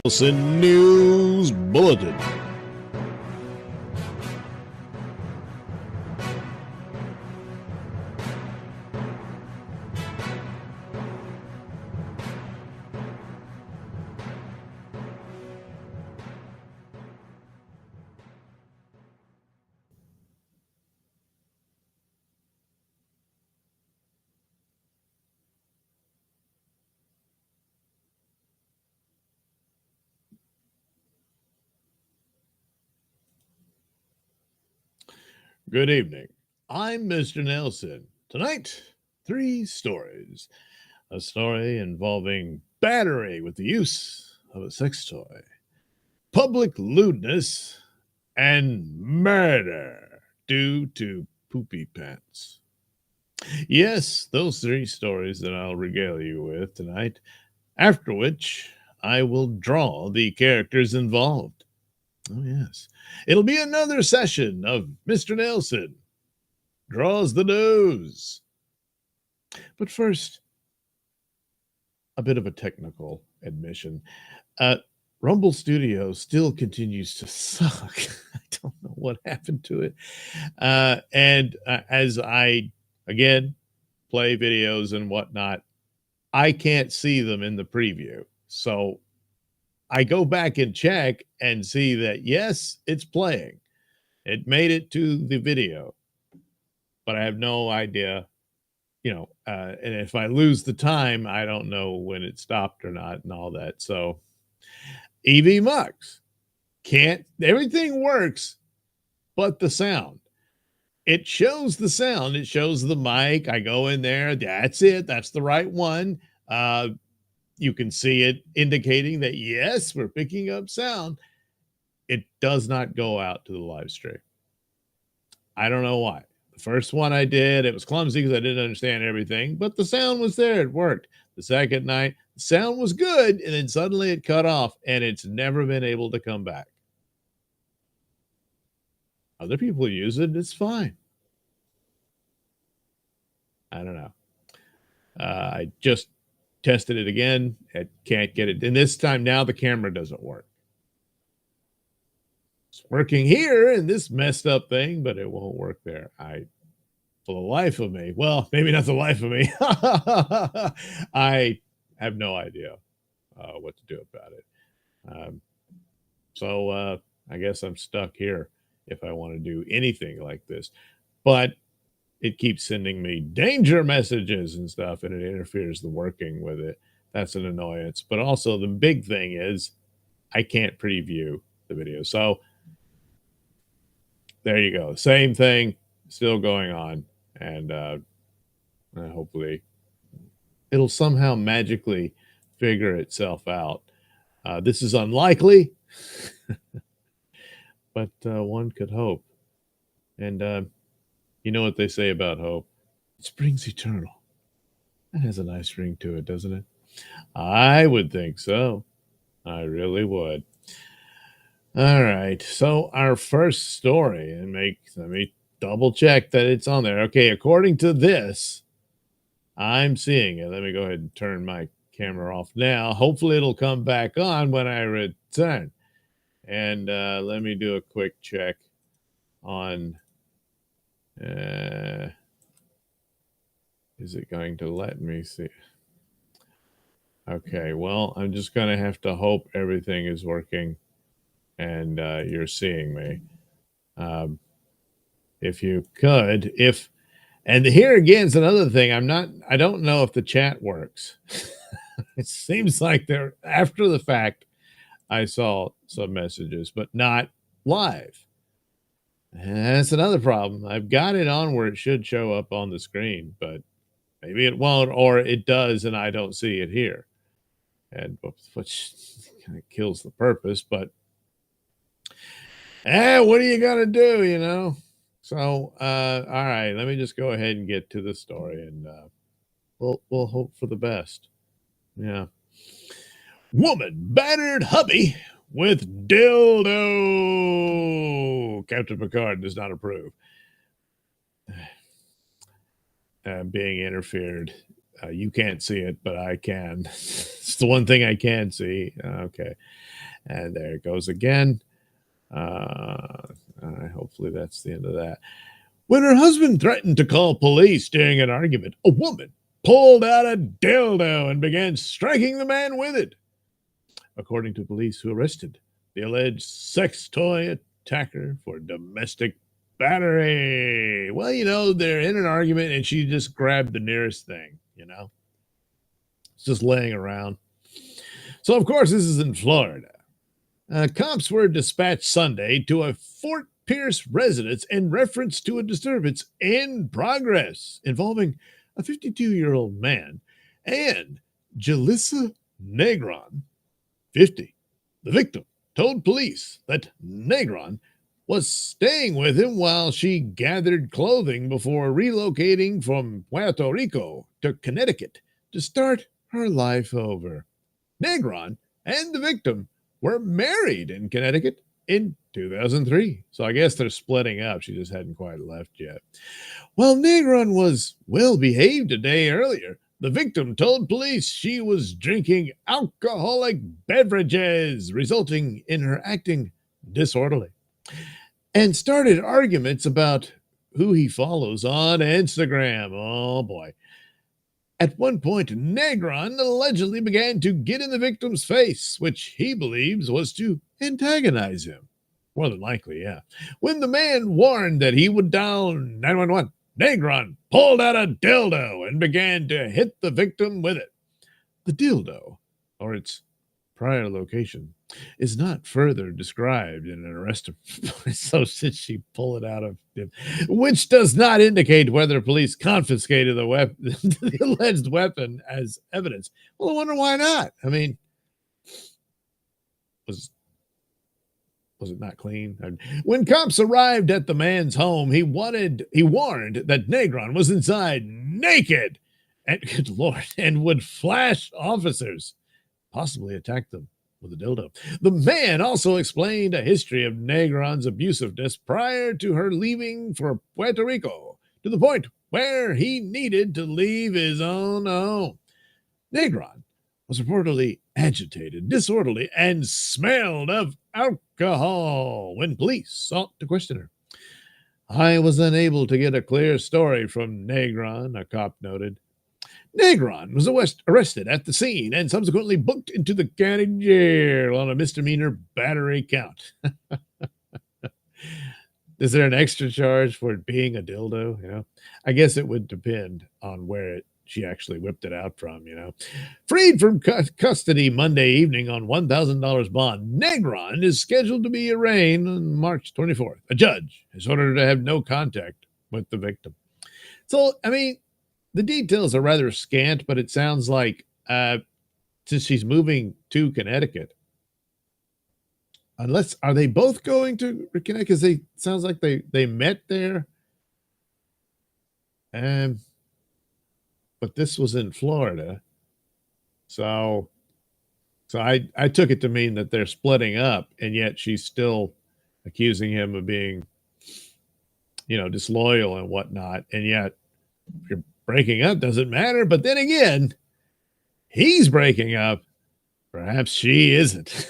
Nailsin News Bulletin. Good evening. I'm Mr. Nailsin. Tonight, 3 stories. A story involving battery with the use of a sex toy, public lewdness, and murder due to poopy pants. Yes, those 3 stories that I'll regale you with tonight, after which I will draw the characters involved. Oh, yes. It'll be another session of Mr. Nailsin Draws the News. But first, a bit of a technical admission. Rumble Studio still continues to suck. I don't know what happened to it. And as I, again, play videos and whatnot, I can't see them in the preview. So I go back and check and see that, yes, it's playing. It made it to the video, but I have no idea, and if I lose the time, I don't know when it stopped or not and all that. So EV Mux everything works, but the sound. It shows the sound. It shows the mic. I go in there. That's it. That's the right one. You can see it indicating that, yes, we're picking up sound. It does not go out to the live stream. I don't know why. The first one I did, it was clumsy because I didn't understand everything, but the sound was there. It worked. The second night, the sound was good, and then suddenly it cut off, and it's never been able to come back. Other people use it. It's fine. I don't know. I just tested it again. I can't get it. And this time now the camera doesn't work. It's working here in this messed up thing, but it won't work there. For the life of me, well, maybe not the life of me. I have no idea what to do about it. So I guess I'm stuck here if I want to do anything like this. But it keeps sending me danger messages and stuff, and it interferes the working with it. That's an annoyance. But also the big thing is I can't preview the video. So there you go. Same thing still going on. And hopefully it'll somehow magically figure itself out. This is unlikely, but one could hope. And you know what they say about hope? It springs eternal. That has a nice ring to it, doesn't it? I would think so. I really would. All right. So our first story, and let me double check that it's on there. Okay, according to this, I'm seeing it. Let me go ahead and turn my camera off now. Hopefully it'll come back on when I return. And let me do a quick check on is it going to let me see? Okay, well, I'm just going to have to hope everything is working and you're seeing me. If you could, and here again is another thing. I don't know if the chat works. It seems like they're after the fact. I saw some messages, but not live. And that's another problem. I've got it on where it should show up on the screen, but maybe it won't, or it does and I don't see it here. And which kind of kills the purpose, but what are you gonna do, So all right, let me just go ahead and get to the story, and we'll hope for the best. Yeah. Woman battered hubby with dildo. Captain Picard does not approve. Being interfered You can't see it, but I can. It's the one thing I can see. Okay. And there it goes again. Hopefully that's the end of that. When her husband threatened to call police during an argument, a woman pulled out a dildo and began striking the man with it. According to police who arrested the alleged sex toy attacker for domestic battery. Well, they're in an argument and she just grabbed the nearest thing, It's just laying around. So, of course, this is in Florida. Cops were dispatched Sunday to a Fort Pierce residence in reference to a disturbance in progress involving a 52-year-old man and Jalissa Negron, 50. The victim told police that Negron was staying with him while she gathered clothing before relocating from Puerto Rico to Connecticut to start her life over. Negron and the victim were married in Connecticut in 2003. So I guess they're splitting up. She just hadn't quite left yet. While Negron was well behaved a day earlier, the victim told police she was drinking alcoholic beverages, resulting in her acting disorderly, and started arguments about who he follows on Instagram. Oh, boy. At one point, Negron allegedly began to get in the victim's face, which he believes was to antagonize him. More than likely, yeah. When the man warned that he would dial 911, Negron pulled out a dildo and began to hit the victim with it. The dildo, or its prior location, is not further described in an arrest. So did she pull it out of him? Which does not indicate whether police confiscated the weapon, the alleged weapon, as evidence. Well, I wonder why not. I mean, was it not clean? When cops arrived at the man's home, he warned that Negron was inside naked and, good Lord, and would flash officers, possibly attack them with a dildo. The man also explained a history of Negron's abusiveness prior to her leaving for Puerto Rico, to the point where he needed to leave his own home. Negron was reportedly agitated, disorderly, and smelled of alcohol when police sought to question her. I was unable to get a clear story from Negron, a cop noted. Negron was arrested at the scene and subsequently booked into the county jail on a misdemeanor battery count. Is there an extra charge for it being a dildo? I guess it would depend on where she actually whipped it out from, Freed from custody Monday evening on $1,000 bond, Negron is scheduled to be arraigned on March 24th. A judge has ordered her to have no contact with the victim. So, I mean, the details are rather scant, but it sounds like since she's moving to Connecticut, are they both going to Connecticut? Because sounds like they met there. But this was in Florida. So I took it to mean that they're splitting up, and yet she's still accusing him of being, disloyal and whatnot. And yet you're breaking up doesn't matter. But then again, he's breaking up. Perhaps she isn't.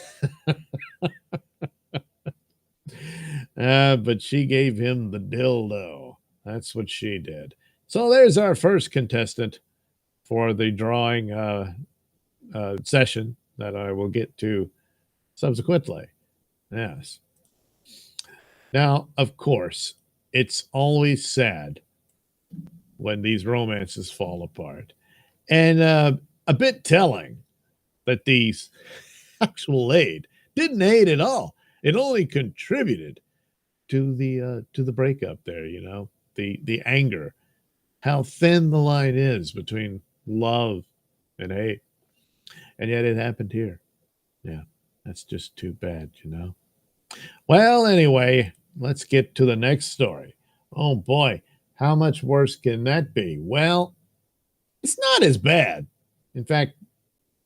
But she gave him the dildo. That's what she did. So there's our first contestant for the drawing session that I will get to subsequently. Yes. Now, of course, it's always sad when these romances fall apart. And a bit telling that these actual aid didn't aid at all. It only contributed to the breakup there, the anger, how thin the line is between love and hate. And yet it happened here. Yeah, that's just too bad, Well, anyway, let's get to the next story. Oh boy, how much worse can that be? Well, it's not as bad. In fact,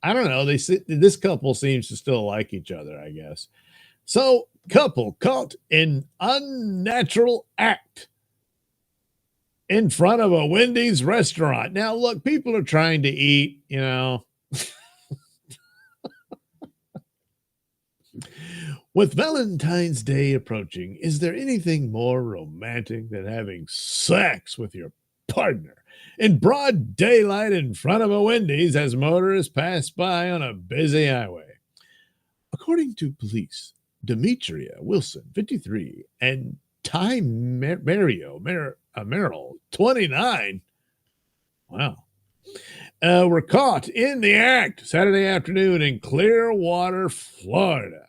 I don't know. This couple seems to still like each other, I guess. So, couple caught in unnatural act. in front of a Wendy's restaurant. Now, look, people are trying to eat, you know. With Valentine's Day approaching, is there anything more romantic than having sex with your partner in broad daylight in front of a Wendy's as motorists pass by on a busy highway? According to police, Demetria Wilson, 53, and Ty Merrill, 29, wow, were caught in the act Saturday afternoon in Clearwater, Florida.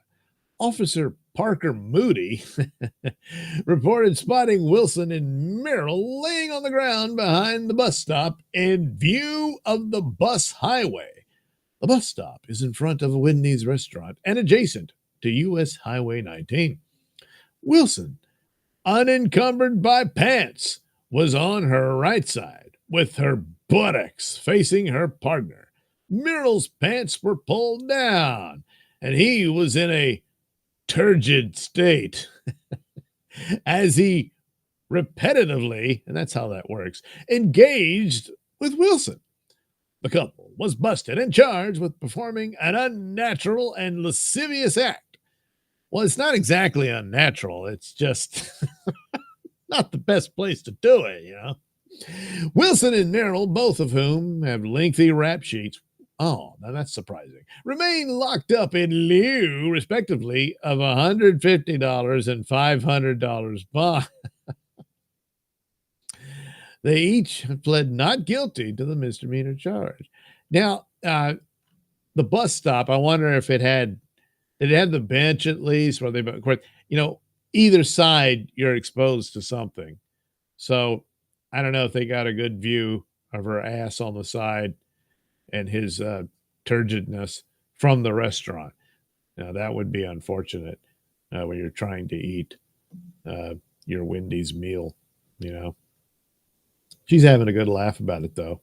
Officer Parker Moody reported spotting Wilson and Merrill laying on the ground behind the bus stop in view of the bus highway. The bus stop is in front of a Wendy's restaurant and adjacent to U.S. Highway 19. Wilson, unencumbered by pants, was on her right side with her buttocks facing her partner. Merrill's pants were pulled down, and he was in a turgid state as he repetitively, and that's how that works, engaged with Wilson. The couple was busted and charged with performing an unnatural and lascivious act. Well, it's not exactly unnatural. It's just not the best place to do it, you know. Wilson and Merrill, both of whom have lengthy rap sheets, oh, now that's surprising, remain locked up in lieu, respectively, of $150 and $500 bond. They each have pled not guilty to the misdemeanor charge. Now, the bus stop, I wonder if did it have the bench at least, where they, of course, you know, either side you're exposed to something. So I don't know if they got a good view of her ass on the side and his turgidness from the restaurant. Now, that would be unfortunate when you're trying to eat your Wendy's meal, you know. She's having a good laugh about it, though.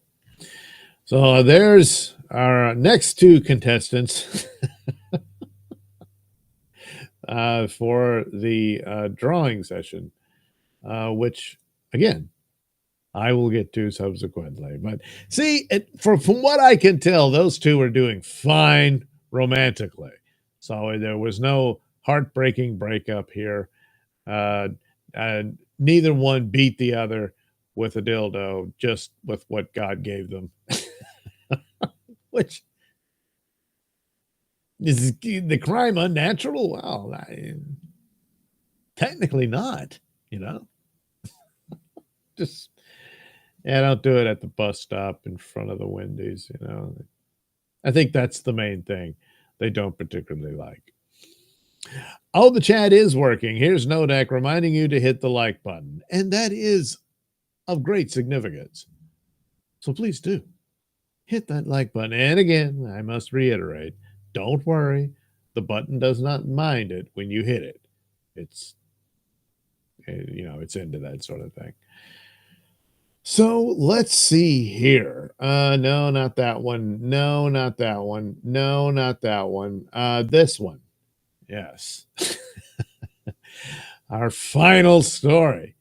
So there's our next two contestants for the drawing session, which, again, I will get to subsequently. But see, from what I can tell, those two are doing fine romantically. So there was no heartbreaking breakup here. Neither one beat the other with a dildo, just with what God gave them. Which is the crime unnatural? Well, technically not, you know. Just, yeah, don't do it at the bus stop in front of the Wendy's, you know. I think that's the main thing they don't particularly like. Oh, the chat is working. Here's Nodak reminding you to hit the like button. And that is of great significance. So please do hit that like button. And again, I must reiterate, don't worry. The button does not mind it when you hit it. It's, you know, it's into that sort of thing. So let's see here. No, not that one. No, not that one. No, not that one. This one. Yes. Our final story,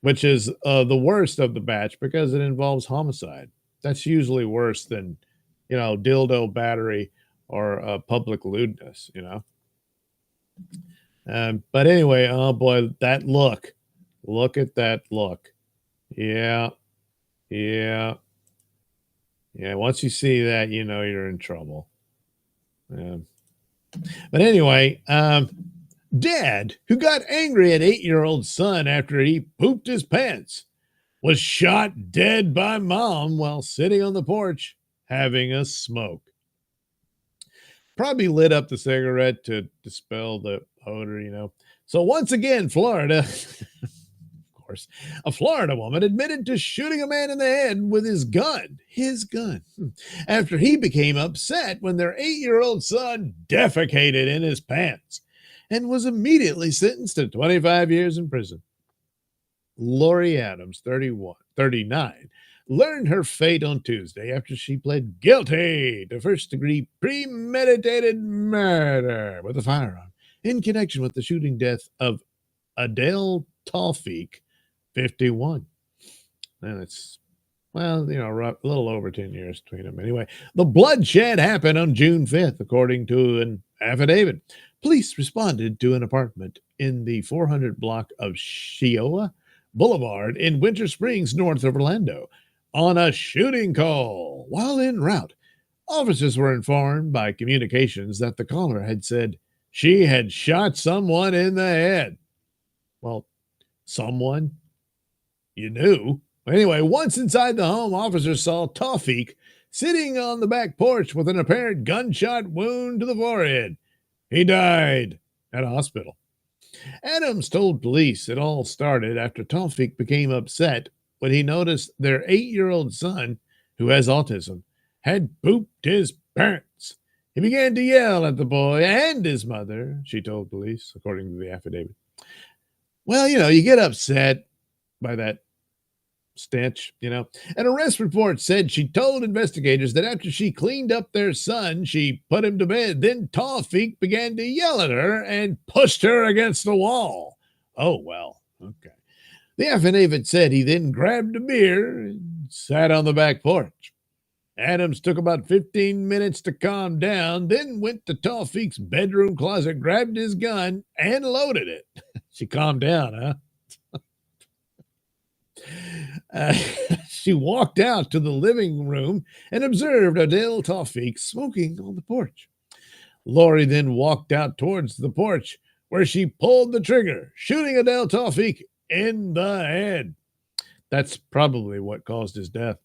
which is the worst of the batch because it involves homicide. That's usually worse than, you know, dildo battery or public lewdness, you know. But anyway, oh boy, that look. Look at that look. Yeah. Yeah. Yeah. Once you see that, you know you're in trouble. Yeah. But anyway, Dad, who got angry at 8-year-old son after he pooped his pants, was shot dead by Mom while sitting on the porch having a smoke. Probably lit up the cigarette to dispel the odor, you know. So once again, Florida, of course, a Florida woman admitted to shooting a man in the head with his gun, after he became upset when their 8-year-old son defecated in his pants and was immediately sentenced to 25 years in prison. Lori Adams, 39, learned her fate on Tuesday after she pled guilty to first-degree premeditated murder with a firearm in connection with the shooting death of Adele Tawfiq, 51. And it's, well, a little over 10 years between them. Anyway, the bloodshed happened on June 5th, according to an affidavit. Police responded to an apartment in the 400 block of Shioa Boulevard in Winter Springs, north of Orlando, on a shooting call. While en route, officers were informed by communications that the caller had said she had shot someone in the head. Well, someone you knew. Anyway, once inside the home, officers saw Tawfiq sitting on the back porch with an apparent gunshot wound to the forehead. He died at a hospital. Adams told police it all started after Tawfiq became upset when he noticed their 8-year-old son, who has autism, had pooped his pants. He began to yell at the boy and his mother, she told police, according to the affidavit. Well, you get upset by that stench. An arrest report said she told investigators that after she cleaned up their son, she put him to bed. Then Tawfiq began to yell at her and pushed her against the wall. Oh, well, okay. The affidavit said he then grabbed a beer and sat on the back porch. Adams took about 15 minutes to calm down, then went to Tawfiq's bedroom closet, grabbed his gun, and loaded it. She calmed down, huh? She walked out to the living room and observed Adele Tawfiq smoking on the porch. Lori then walked out towards the porch where she pulled the trigger, shooting Adele Tawfiq in the head. That's probably what caused his death.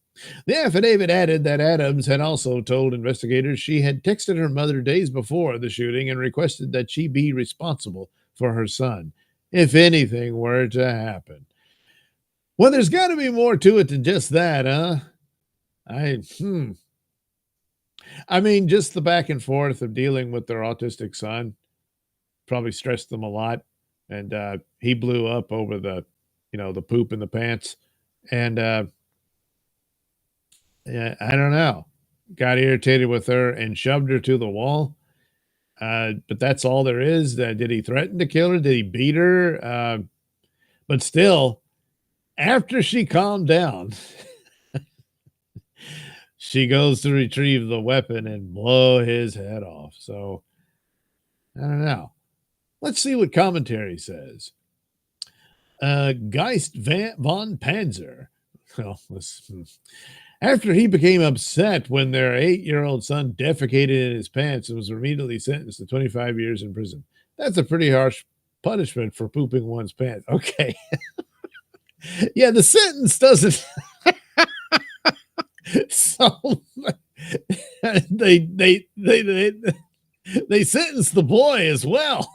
The affidavit added that Adams had also told investigators she had texted her mother days before the shooting and requested that she be responsible for her son if anything were to happen. Well, there's got to be more to it than just that, huh? I mean, just the back and forth of dealing with their autistic son probably stressed them a lot. And he blew up over the poop in the pants. And yeah, I don't know. Got irritated with her and shoved her to the wall. But that's all there is. Did he threaten to kill her? Did he beat her? But still, after she calmed down, she goes to retrieve the weapon and blow his head off. So, I don't know. Let's see what commentary says. Geist von Panzer. Well, after he became upset when their 8-year-old son defecated in his pants and was immediately sentenced to 25 years in prison. That's a pretty harsh punishment for pooping one's pants. Okay. Yeah, the sentence doesn't. So they sentenced the boy as well.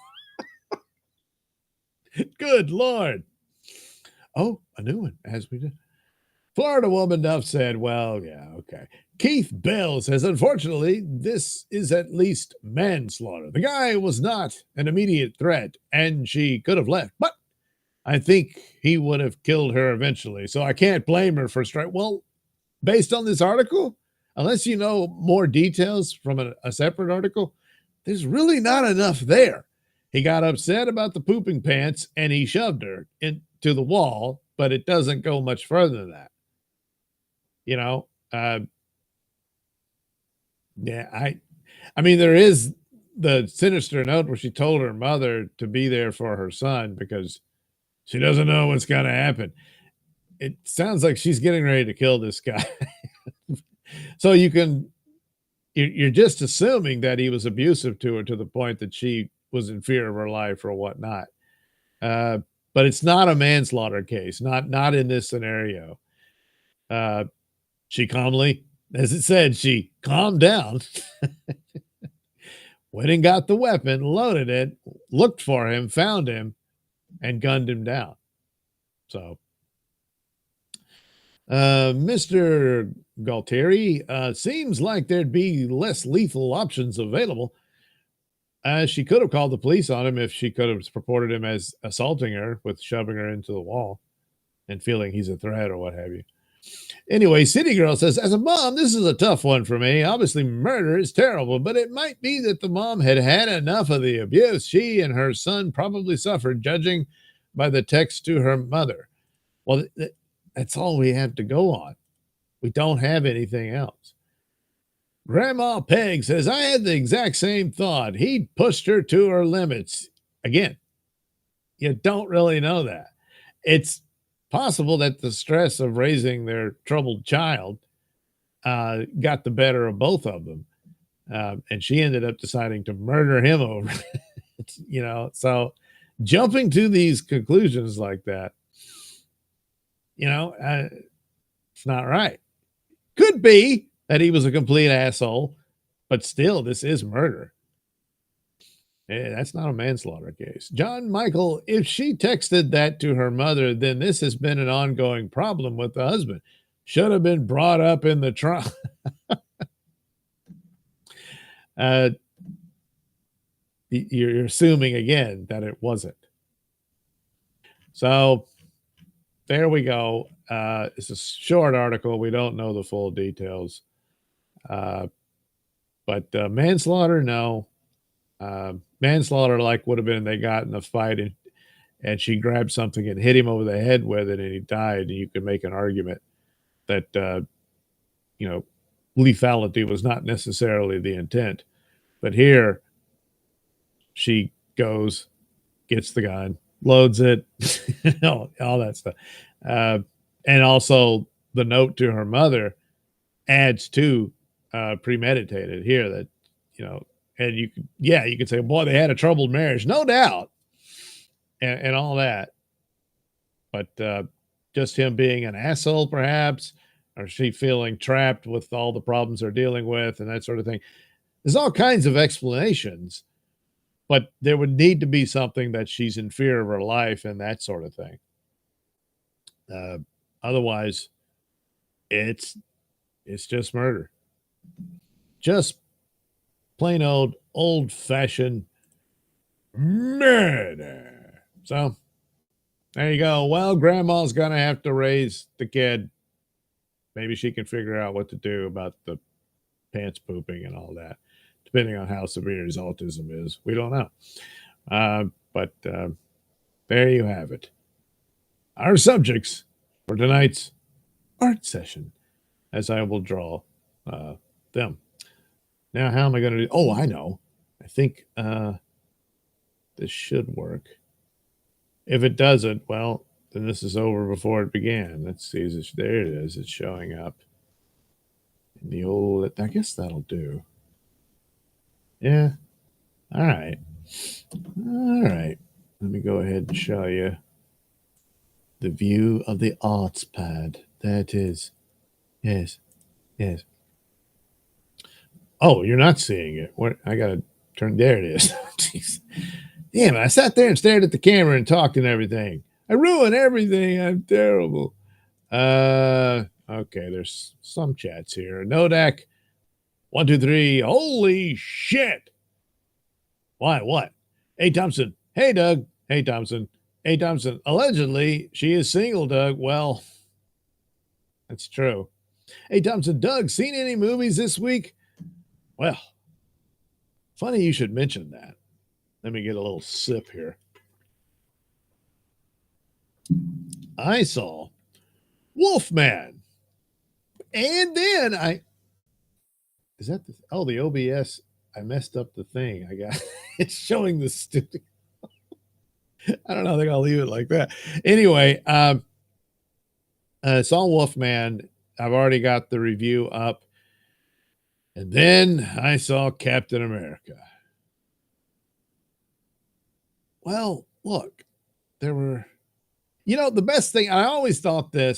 Good Lord. Oh, a new one, as we did. Florida woman Duff said, well, yeah, okay. Keith Bell says, unfortunately, this is at least manslaughter. The guy was not an immediate threat, and she could have left. But I think he would have killed her eventually, so I can't blame her for strike. Well, based on this article, unless you know more details from a separate article, there's really not enough there. He got upset about the pooping pants, and he shoved her into the wall, but it doesn't go much further than that. Yeah, I mean, there is the sinister note where she told her mother to be there for her son because she doesn't know what's going to happen. It sounds like she's getting ready to kill this guy. So you're just assuming that he was abusive to her to the point that she was in fear of her life or whatnot. But it's not a manslaughter case, not in this scenario. She calmly, as it said, she calmed down, went and got the weapon, loaded it, looked for him, found him, and gunned him down. So, Mr. Galtieri, seems like there'd be less lethal options available. She could have called the police on him if she could have reported him as assaulting her with shoving her into the wall and feeling he's a threat or what have you. Anyway, City Girl says, as a mom, this is a tough one for me. Obviously, murder is terrible, but it might be that the mom had had enough of the abuse she and her son probably suffered, judging by the text to her mother. Well, That's all we have to go on. We don't have anything else. Grandma Peg says, I had the exact same thought. He pushed her to her limits. Again, you don't really know that. It's possible that the stress of raising their troubled child got the better of both of them. And she ended up deciding to murder him over it, so jumping to these conclusions like that, it's not right. Could be that he was a complete asshole, but still, this is murder. That's not a manslaughter case. John Michael, if she texted that to her mother, then this has been an ongoing problem with the husband. Should have been brought up in the trial. You're assuming again that it wasn't. So there we go. It's a short article. We don't know the full details. But manslaughter, no. Manslaughter would have been they got in a fight and she grabbed something and hit him over the head with it and he died. And you could make an argument that, lethality was not necessarily the intent. But here she goes, gets the gun, loads it, all that stuff. And also the note to her mother adds to premeditated here that, and you could say, boy, they had a troubled marriage, no doubt, and all that. But just him being an asshole, perhaps, or she feeling trapped with all the problems they're dealing with and that sort of thing. There's all kinds of explanations, but there would need to be something that she's in fear of her life and that sort of thing. Otherwise, it's just murder. Just plain old-fashioned murder. So, there you go. Well, Grandma's going to have to raise the kid. Maybe she can figure out what to do about the pants pooping and all that, depending on how severe his autism is. We don't know. But there you have it. Our subjects for tonight's art session, as I will draw them. Now, how am I going to do? Oh, I know. I think this should work. If it doesn't, well, then this is over before it began. Let's see. There it is. It's showing up. In the old, I guess that'll do. Yeah. All right. All right. Let me go ahead and show you the view of the arts pad. There it is. Yes. Yes. Oh, you're not seeing it. What? I got to turn. There it is. Jeez. Damn, I sat there and stared at the camera and talked and everything. I ruined everything. I'm terrible. Okay, there's some chats here. Nodak, 1, 2, 3. Holy shit. Why? What? Hey, Thompson. Hey, Doug. Hey, Thompson. Hey, Thompson. Allegedly, she is single, Doug. Well, that's true. Hey, Thompson. Doug, seen any movies this week? Well, funny you should mention that. Let me get a little sip here. I saw Wolfman. And then the OBS, I messed up the thing. It's showing the stupid. I don't know. I think I'll leave it like that. Anyway, saw Wolfman. I've already got the review up. And then I saw Captain America. Well, look, there were, the best thing, I always thought the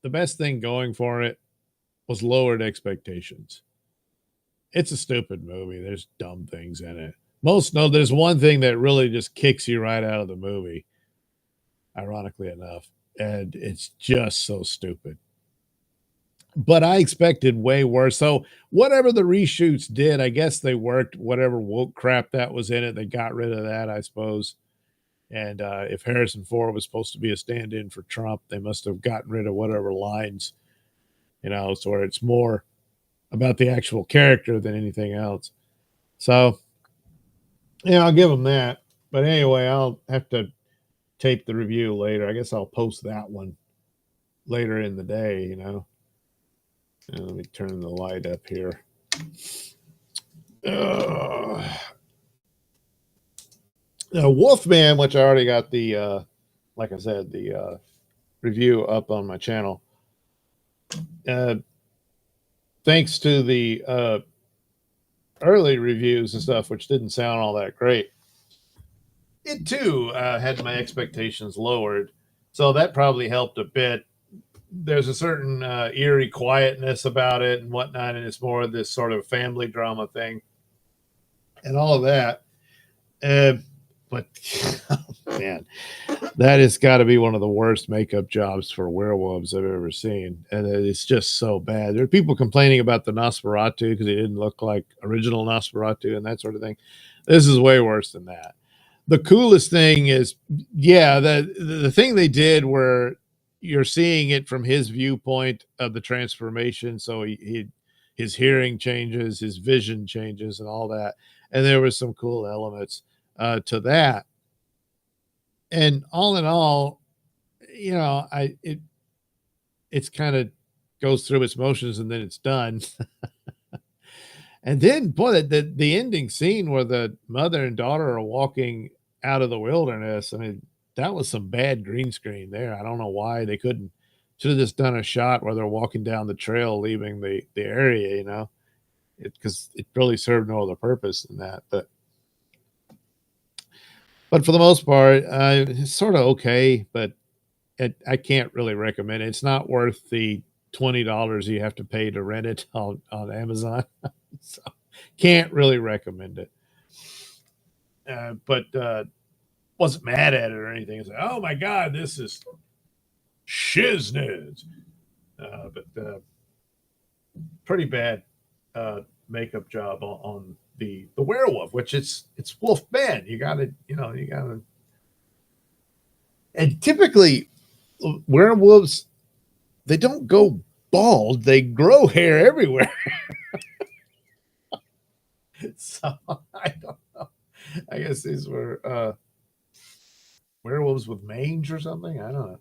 best thing going for it was lowered expectations. It's a stupid movie. There's dumb things in it. There's one thing that really just kicks you right out of the movie, ironically enough, and it's just so stupid. But I expected way worse. So whatever the reshoots did, I guess they worked. Whatever woke crap that was in it, they got rid of that, I suppose. And if Harrison Ford was supposed to be a stand-in for Trump, they must have gotten rid of whatever lines, so where it's more about the actual character than anything else. So, I'll give them that. But anyway, I'll have to tape the review later. I guess I'll post that one later in the day, you know. And let me turn the light up here. Uh, Wolfman, which I already got the, like I said, the review up on my channel. Uh, Thanks to the early reviews and stuff, which didn't sound all that great, it too had my expectations lowered. So that probably helped a bit. There's a certain eerie quietness about it and whatnot, and it's more of this sort of family drama thing and all of that. But oh, man, that has got to be one of the worst makeup jobs for werewolves I've ever seen, and it's just so bad. There are people complaining about the Nosferatu because it didn't look like original Nosferatu and that sort of thing. This is way worse than that. The coolest thing is, yeah, the thing they did where you're seeing it from his viewpoint of the transformation. So his hearing changes, his vision changes, and all that. And there was some cool elements to that. And all in all, you know, it's kind of goes through its motions and then it's done. And then, boy, the ending scene where the mother and daughter are walking out of the wilderness. I mean, that was some bad green screen there. I don't know why they couldn't. Should have just done a shot where they're walking down the trail, leaving the area. You know, because it really served no other purpose than that. But for the most part, it's sort of okay. But I can't really recommend it. It's not worth the $20 you have to pay to rent it on Amazon. So can't really recommend it. But wasn't mad at it or anything. It's like, oh my god, this is shizness. But pretty bad makeup job on the werewolf, which it's Wolfman. You got to, you know, you got to. And typically, werewolves, they don't go bald; they grow hair everywhere. So I don't know. I guess these were werewolves with mange or something. I don't know.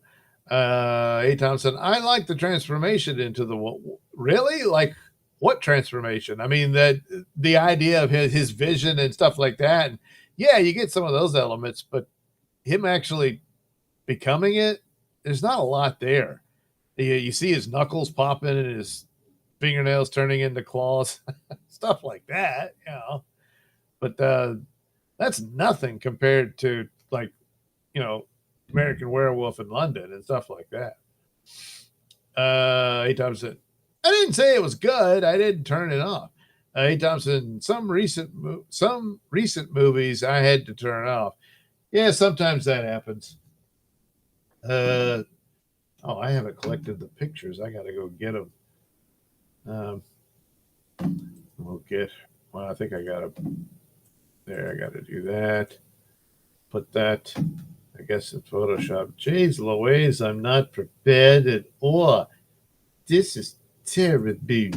A. Thompson, I like the transformation into the really like what transformation? I mean that the idea of his vision and stuff like that. And yeah, you get some of those elements, but him actually becoming it, there's not a lot there. You see his knuckles popping and his fingernails turning into claws, stuff like that, you know. But that's nothing compared to like, you know, American Werewolf in London and stuff like that. A. Thompson, I didn't say it was good. I didn't turn it off. A. Thompson, some recent movies I had to turn off. Yeah, sometimes that happens. Oh, I haven't collected the pictures. I got to go get them. We'll get. Well, I think I got to. There, I got to do that. Put that. I guess it's Photoshop. Jeez Louise, I'm not prepared at all. This is terrible.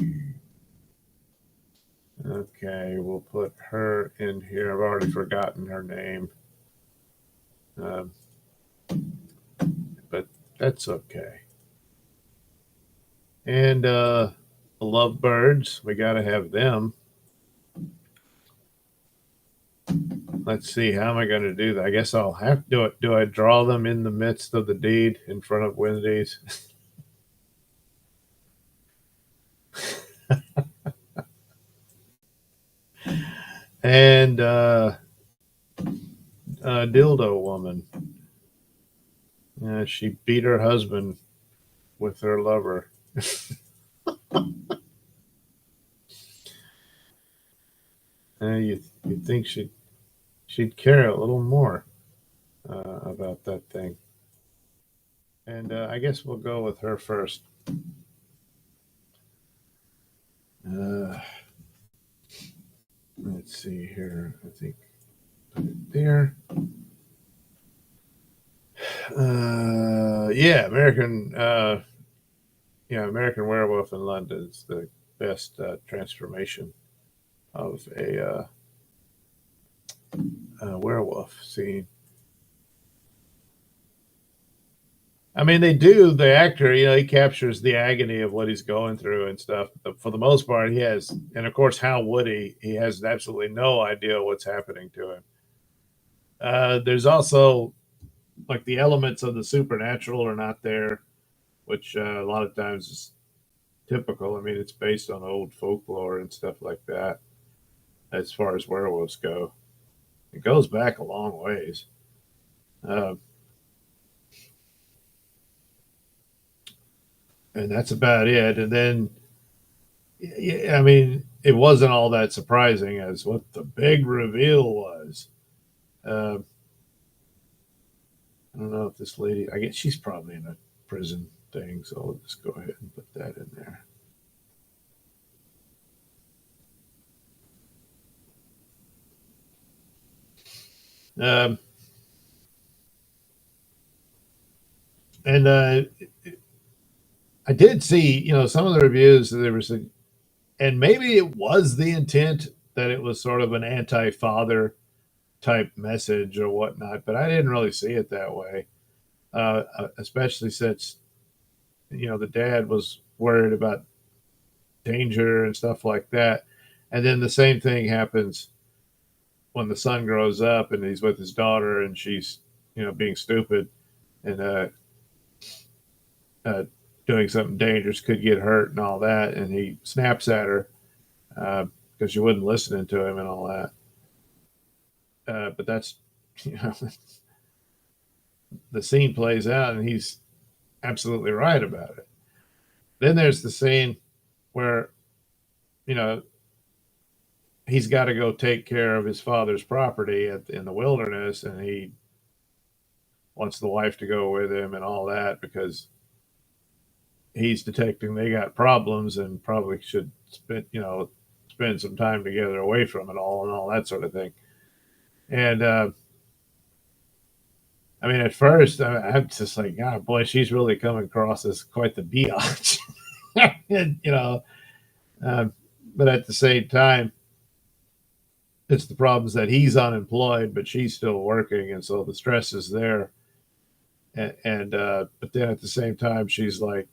Okay, we'll put her in here. I've already forgotten her name. But that's okay. And the lovebirds, we got to have them. Let's see, how am I going to do that? I guess I'll have to do it. Do I draw them in the midst of the deed in front of Wendy's? And dildo woman. She beat her husband with her lover. You'd think she'd care a little more about that thing. And I guess we'll go with her first. Let's see here. I think put it there. Yeah, American Werewolf in London is the best transformation of a werewolf scene. I mean, they do. The actor, he captures the agony of what he's going through and stuff. But for the most part, he has, and of course, how would he? He has absolutely no idea what's happening to him. There's also like the elements of the supernatural are not there, which a lot of times is typical. I mean, it's based on old folklore and stuff like that. As far as werewolves go, it goes back a long ways. Uh, and that's about it. And then, I mean, it wasn't all that surprising as what the big reveal was. Uh, I don't know if this lady, I guess she's probably in a prison thing, so I'll just go ahead and put that in there. Um, and I did see, some of the reviews. There was and maybe it was the intent that it was sort of an anti-father type message or whatnot, but I didn't really see it that way. Especially since the dad was worried about danger and stuff like that, and then the same thing happens when the son grows up and he's with his daughter and she's being stupid and uh, doing something dangerous, could get hurt and all that, and he snaps at her because she wasn't listening to him and all that. But that's you know the scene plays out and he's absolutely right about it. Then there's the scene where you know he's got to go take care of his father's property in the wilderness, and he wants the wife to go with him and all that because he's detecting they got problems and probably should spend some time together away from it all and all that sort of thing. And I mean, at first I'm just like, God, boy, she's really coming across as quite the biatch, and, uh, but at the same time, it's the problems that he's unemployed, but she's still working, and so the stress is there. And but then at the same time, she's like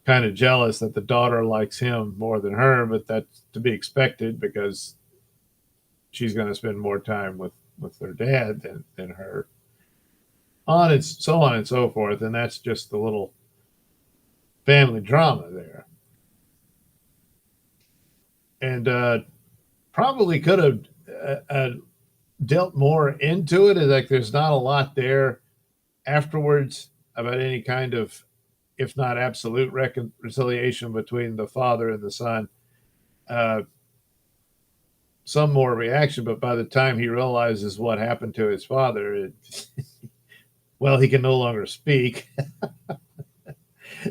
kind of jealous that the daughter likes him more than her, but that's to be expected because she's going to spend more time with her dad than her. On and so on and so forth, and that's just the little family drama there. And probably could have dealt more into it. Like there's not a lot there afterwards about any kind of, if not absolute, reconciliation between the father and the son. Uh, some more reaction, but by the time he realizes what happened to his father, well, he can no longer speak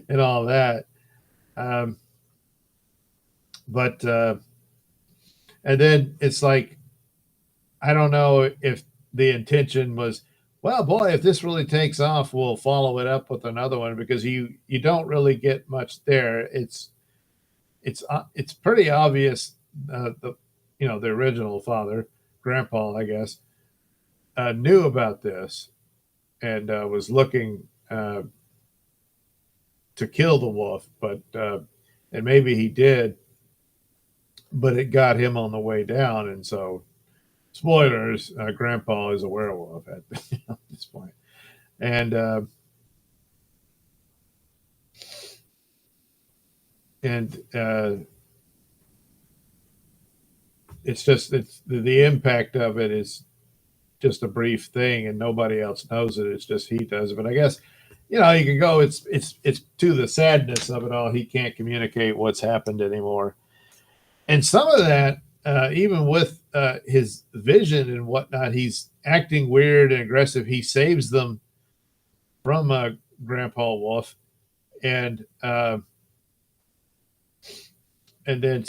and all that. Um, but and then it's like, I don't know if the intention was, well, boy, if this really takes off, we'll follow it up with another one, because you don't really get much there. It's pretty obvious. The original father, Grandpa, I guess, knew about this and was looking to kill the wolf, but and maybe he did, but it got him on the way down, and so spoilers, Grandpa is a werewolf at this point. And it's the impact of it is just a brief thing, and nobody else knows it. It's just he does it. But I guess you can go. It's to the sadness of it all. He can't communicate what's happened anymore, and some of that, even with his vision and whatnot, he's acting weird and aggressive. He saves them from Grandpa Wolf, and and then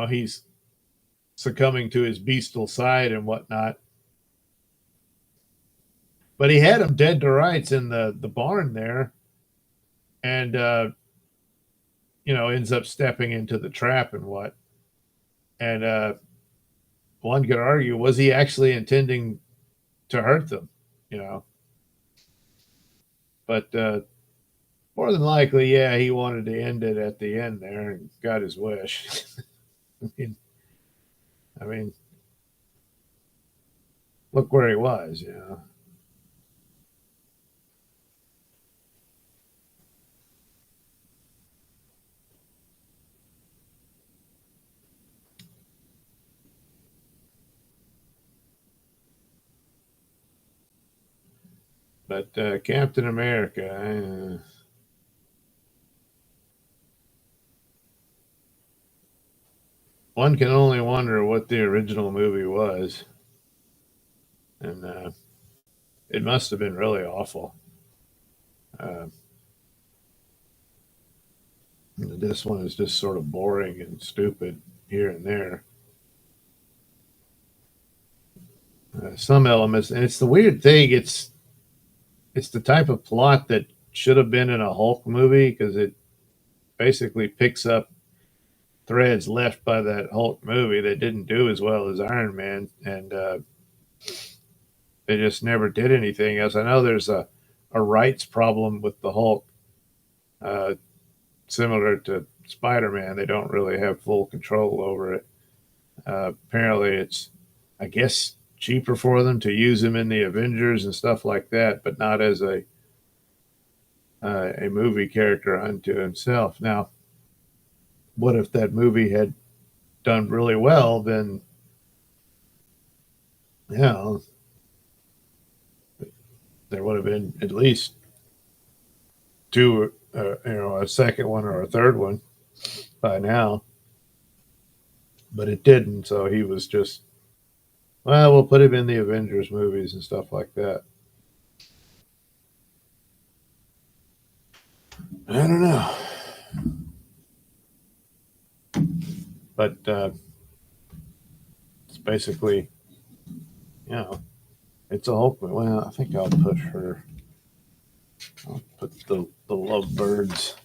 he's succumbing to his bestial side and whatnot. But he had him dead to rights in the barn there, and ends up stepping into the trap and what. And one could argue, was he actually intending to hurt them? But More than likely, yeah, he wanted to end it at the end there and got his wish. I mean, I mean, look where he was, you know. But Captain America, one can only wonder what the original movie was, and it must have been really awful. Uh, this one is just sort of boring and stupid here and there. Some elements, and it's the weird thing. It's the type of plot that should have been in a Hulk movie because it basically picks up threads left by that Hulk movie that didn't do as well as Iron Man, and they just never did anything else. I know there's a rights problem with the Hulk, uh, similar to Spider Man. They don't really have full control over it. Apparently, it's, I guess, cheaper for them to use him in the Avengers and stuff like that, but not as a movie character unto himself. Now, what if that movie had done really well? Then, you know, there would have been at least two, a second one or a third one by now. But it didn't, so he was just, well, we'll put him in the Avengers movies and stuff like that. I don't know, but it's basically, you know, it's a Hulk movie. Well, I think I'll put her. I'll put the lovebirds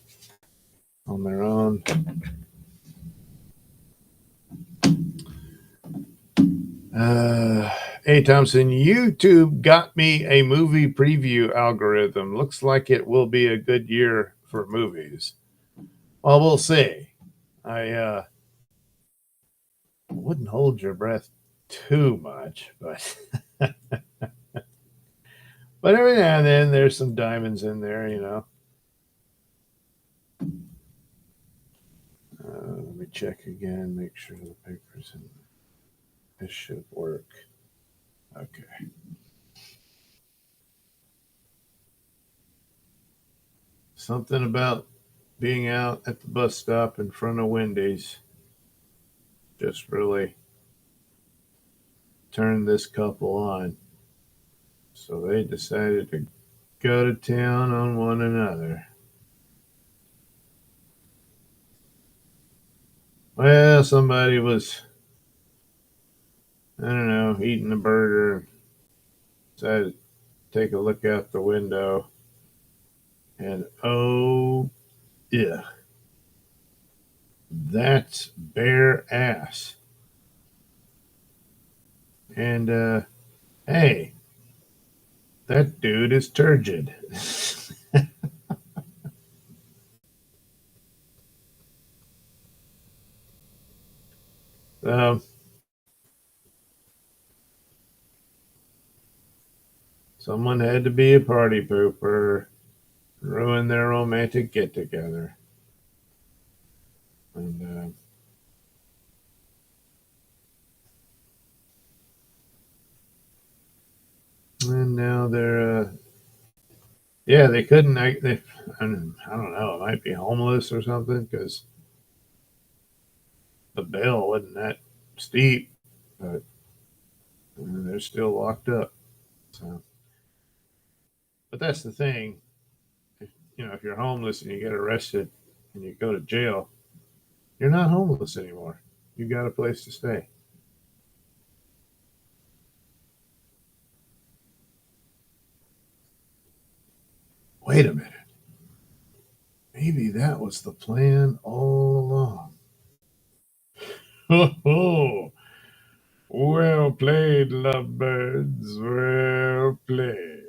on their own. Hey Thompson, YouTube got me a movie preview algorithm. Looks like it will be a good year for movies. Well, we'll see. I wouldn't hold your breath too much, but but every now and then there's some diamonds in there, you know. Let me check again, make sure the paper's in. This should work. Okay. Something about being out at the bus stop in front of Wendy's just really turned this couple on. So they decided to go to town on one another. Well, somebody was, I don't know, eating a burger, decided to take a look out the window, and oh, yeah, that's bare ass. And hey, that dude is turgid. So someone had to be a party pooper, ruin their romantic get together. And now they're, yeah, they couldn't, I don't know, it might be homeless or something because the bail wasn't that steep, but they're still locked up. So, but that's the thing. If, you know, if you're homeless and you get arrested and you go to jail, you're not homeless anymore. You got a place to stay. Wait a minute. Maybe that was the plan all along. Ho ho! Well played, lovebirds. Well played.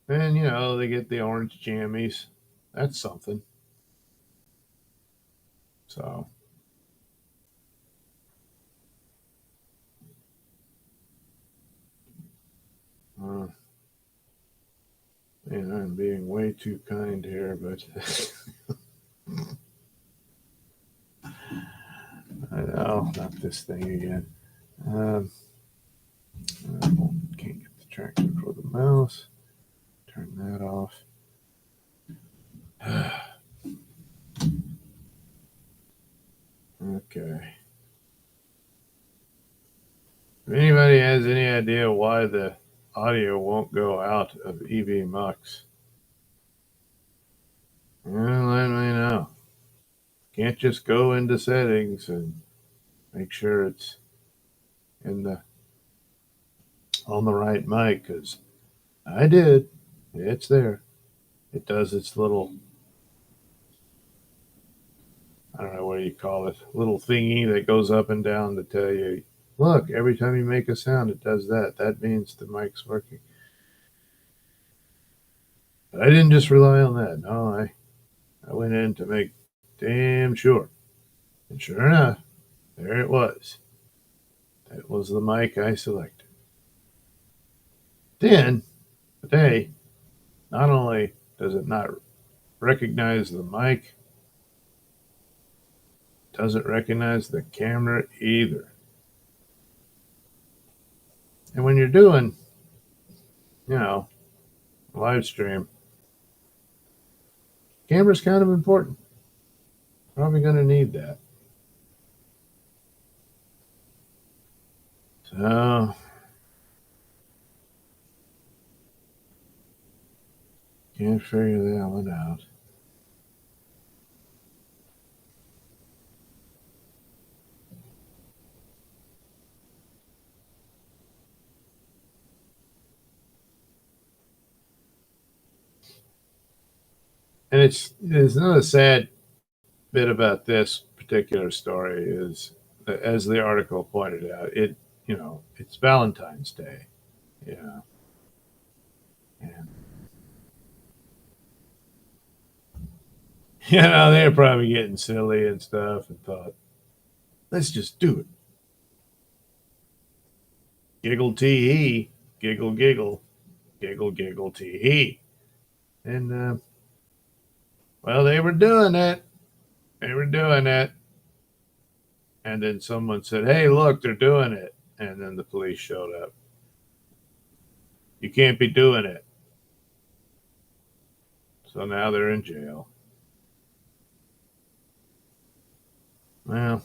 And, they get the orange jammies. That's something. So, uh, man, I'm being way too kind here, but I know, not this thing again. Um, can't get the tracker for the mouse. Turn that off. Okay. If anybody has any idea why the audio won't go out of EV Mux, let me know. Can't just go into settings and make sure it's in the on the right mic, because I did. It's there. It does its little, I don't know what you call it, little thingy that goes up and down to tell you, look, every time you make a sound, it does that. That means the mic's working. But I didn't just rely on that. No, I went in to make damn sure. And sure enough, there it was. That was the mic I selected. Then, today, not only does it not recognize the mic, it doesn't recognize the camera either. And when you're doing, live stream, camera's kind of important. Probably going to need that. So, can't figure that one out. And it's another sad bit about this particular story is, as the article pointed out, it's Valentine's Day, and they're probably getting silly and stuff and thought, let's just do it. Giggle tee hee, giggle giggle, giggle giggle tee hee. And well, they were doing it. They were doing it. And then someone said, hey, look, they're doing it. And then the police showed up. You can't be doing it. So now they're in jail. Well,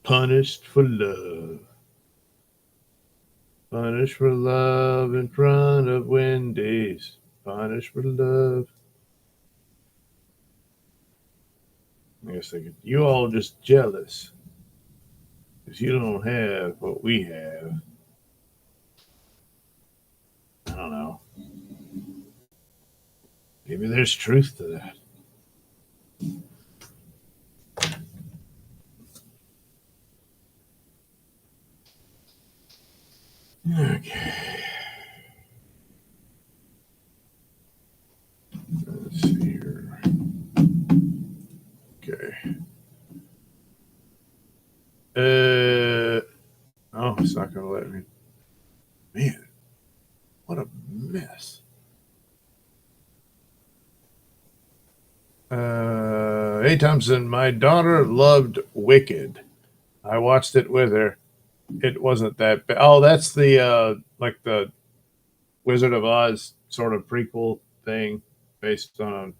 punished for love. Punished for love in front of Wendy's. Punished for love. I guess you all just jealous because you don't have what we have. I don't know. Maybe there's truth to that. Okay. Let's see here. Okay. Oh, it's not going to let me. Man, what a mess. Hey, Thompson, my daughter loved Wicked. I watched it with her. It wasn't that bad. Oh, that's the like the Wizard of Oz sort of prequel thing based on.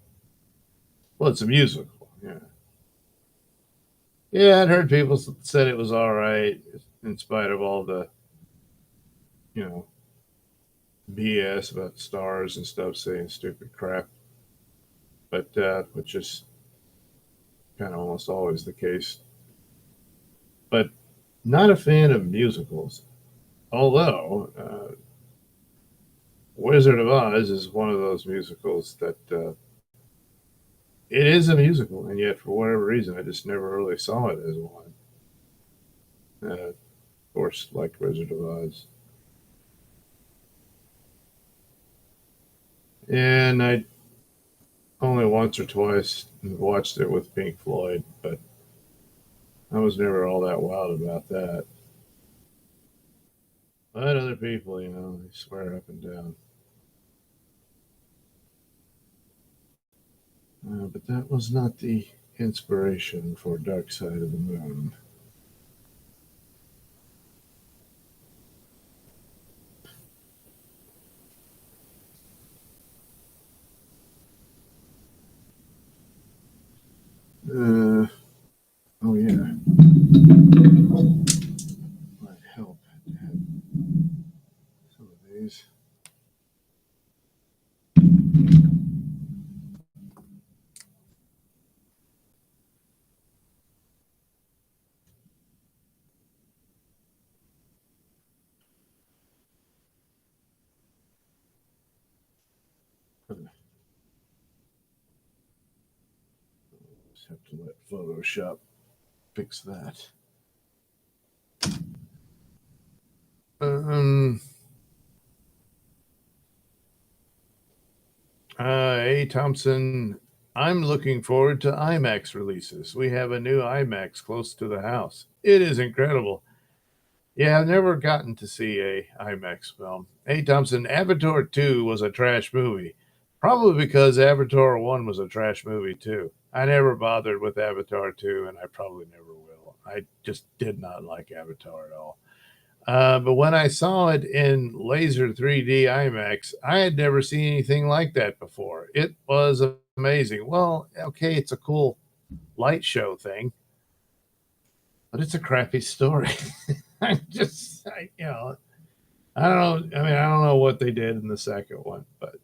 Well, it's a musical. Yeah. Yeah, I'd heard people said it was all right in spite of all the, BS about stars and stuff saying stupid crap. But which is kind of almost always the case. But not a fan of musicals. Although Wizard of Oz is one of those musicals that it is a musical, and yet for whatever reason, I just never really saw it as one. Of course, like Wizard of Oz. And I only once or twice watched it with Pink Floyd, but I was never all that wild about that. But other people, they swear up and down. But that was not the inspiration for Dark Side of the Moon. Oh yeah, might help to have some of these. Just have to let Photoshop fix that. Um, A. Thompson, I'm looking forward to IMAX releases. We have a new IMAX close to the house. It is incredible. Yeah, I've never gotten to see a IMAX film. A. Thompson, Avatar 2 was a trash movie. Probably because Avatar 1 was a trash movie too. I never bothered with Avatar 2, and I probably never will. I just did not like Avatar at all. But when I saw it in laser 3D IMAX, I had never seen anything like that before. It was amazing. Well, okay, it's a cool light show thing, but it's a crappy story. I just, I don't know. I mean, I don't know what they did in the second one, but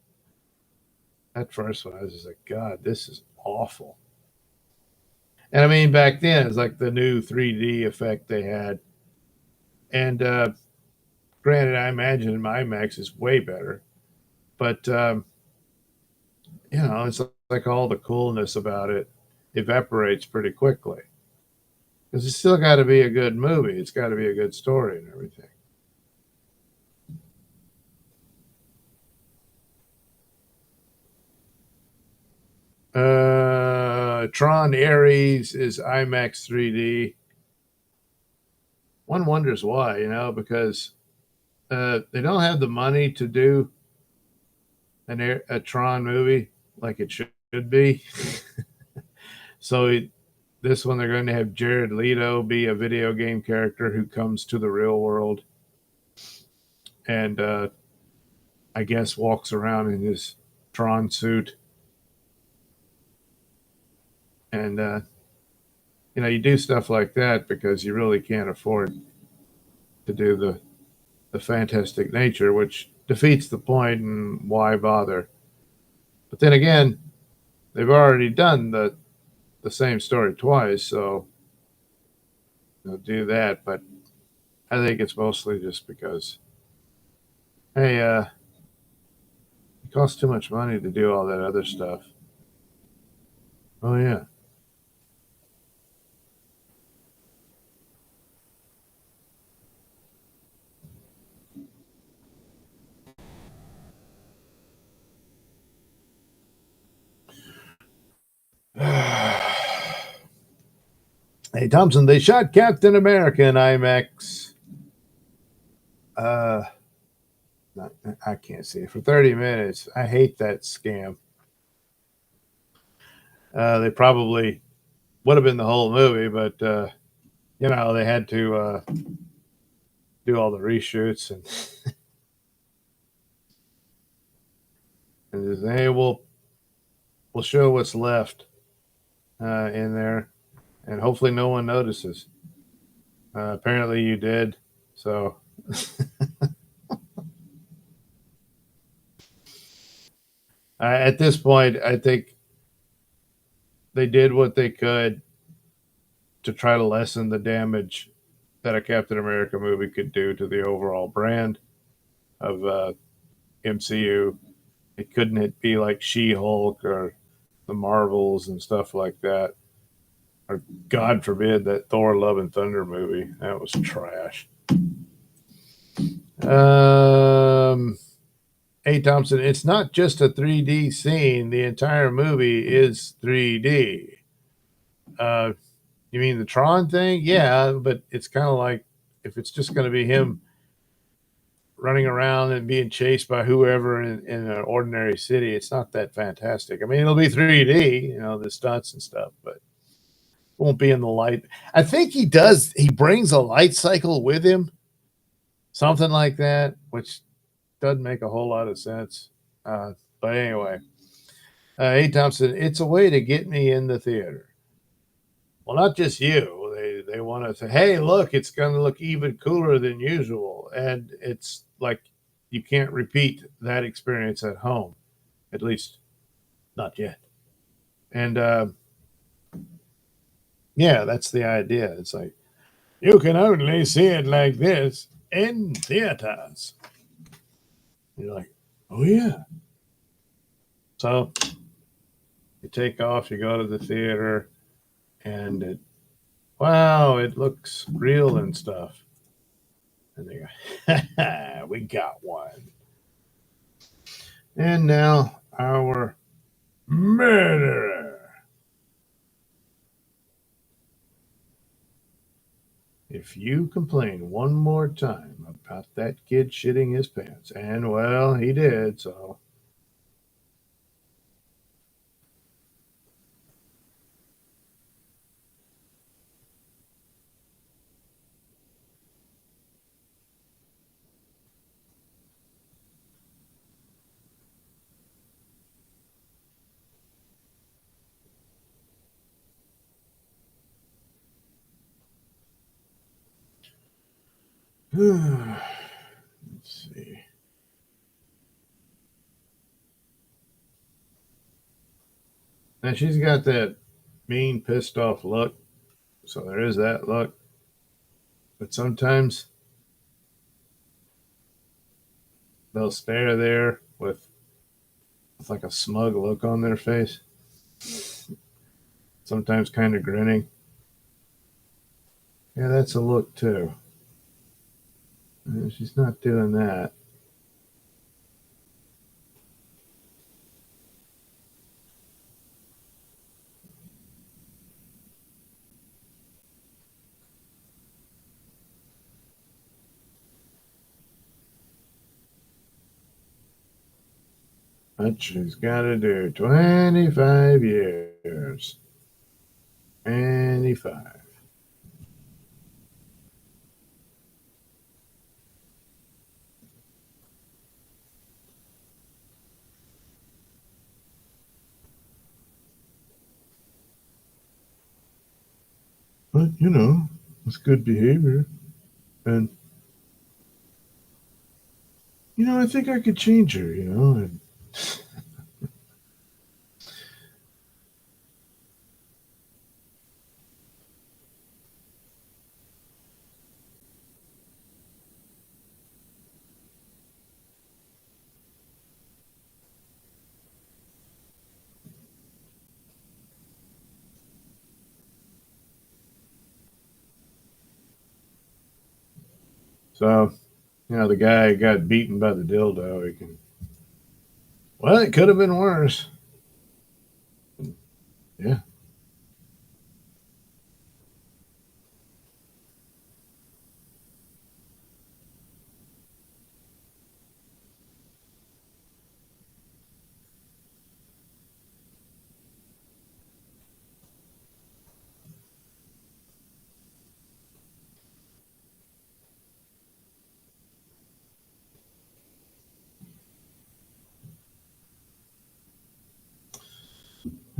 that first one, I was just like, God, this is awful. And I mean, back then, it's like the new 3D effect they had. And granted, I imagine IMAX is way better, but it's like all the coolness about it evaporates pretty quickly because it's still got to be a good movie. It's got to be a good story and everything. Tron Ares is IMAX 3D. One wonders why, because they don't have the money to do a Tron movie like it should be. So this one, they're going to have Jared Leto be a video game character who comes to the real world and I guess walks around in his Tron suit. And, you do stuff like that because you really can't afford to do the fantastic nature, which defeats the point and why bother. But then again, they've already done the same story twice, so do that. But I think it's mostly just because, hey, it costs too much money to do all that other stuff. Oh yeah. Hey Thompson, they shot Captain America in IMAX. Uh, I can't see it for 30 minutes. I hate that scam. They probably would have been the whole movie, but they had to do all the reshoots and just, hey, we'll show what's left in there, and hopefully no one notices. Apparently you did, so. At this point, I think they did what they could to try to lessen the damage that a Captain America movie could do to the overall brand of MCU. It couldn't be like She-Hulk or the Marvels and stuff like that. Or God forbid that Thor: Love and Thunder movie. That was trash. Um, Hey, Thompson, it's not just a 3D scene. The entire movie is 3D. Uh, you mean the Tron thing? Yeah, but it's kind of like if it's just going to be him running around and being chased by whoever in an ordinary city, it's not that fantastic. I mean, it'll be 3D, the stunts and stuff, but it won't be in the light. I think he brings a light cycle with him, something like that, which doesn't make a whole lot of sense. But anyway, hey, Thompson, it's a way to get me in the theater. Well, not just you. They want to say, hey, look, it's going to look even cooler than usual. And it's like you can't repeat that experience at home, at least not yet. And yeah, that's the idea. It's like you can only see it like this in theaters. You're like, oh, yeah. So you take off, you go to the theater, and wow, it looks real and stuff. And they go, we got one. And now our murderer. If you complain one more time about that kid shitting his pants, and well, he did, so. Let's see. Now she's got that mean, pissed off look, so there is that look. But sometimes they'll stare there with like a smug look on their face, sometimes kind of grinning. Yeah, that's a look too. She's not doing that. But she's got to do 25 years. 25. But, it's good behavior. And, I think I could change her, And so, the guy got beaten by the dildo. Well, it could have been worse. Yeah.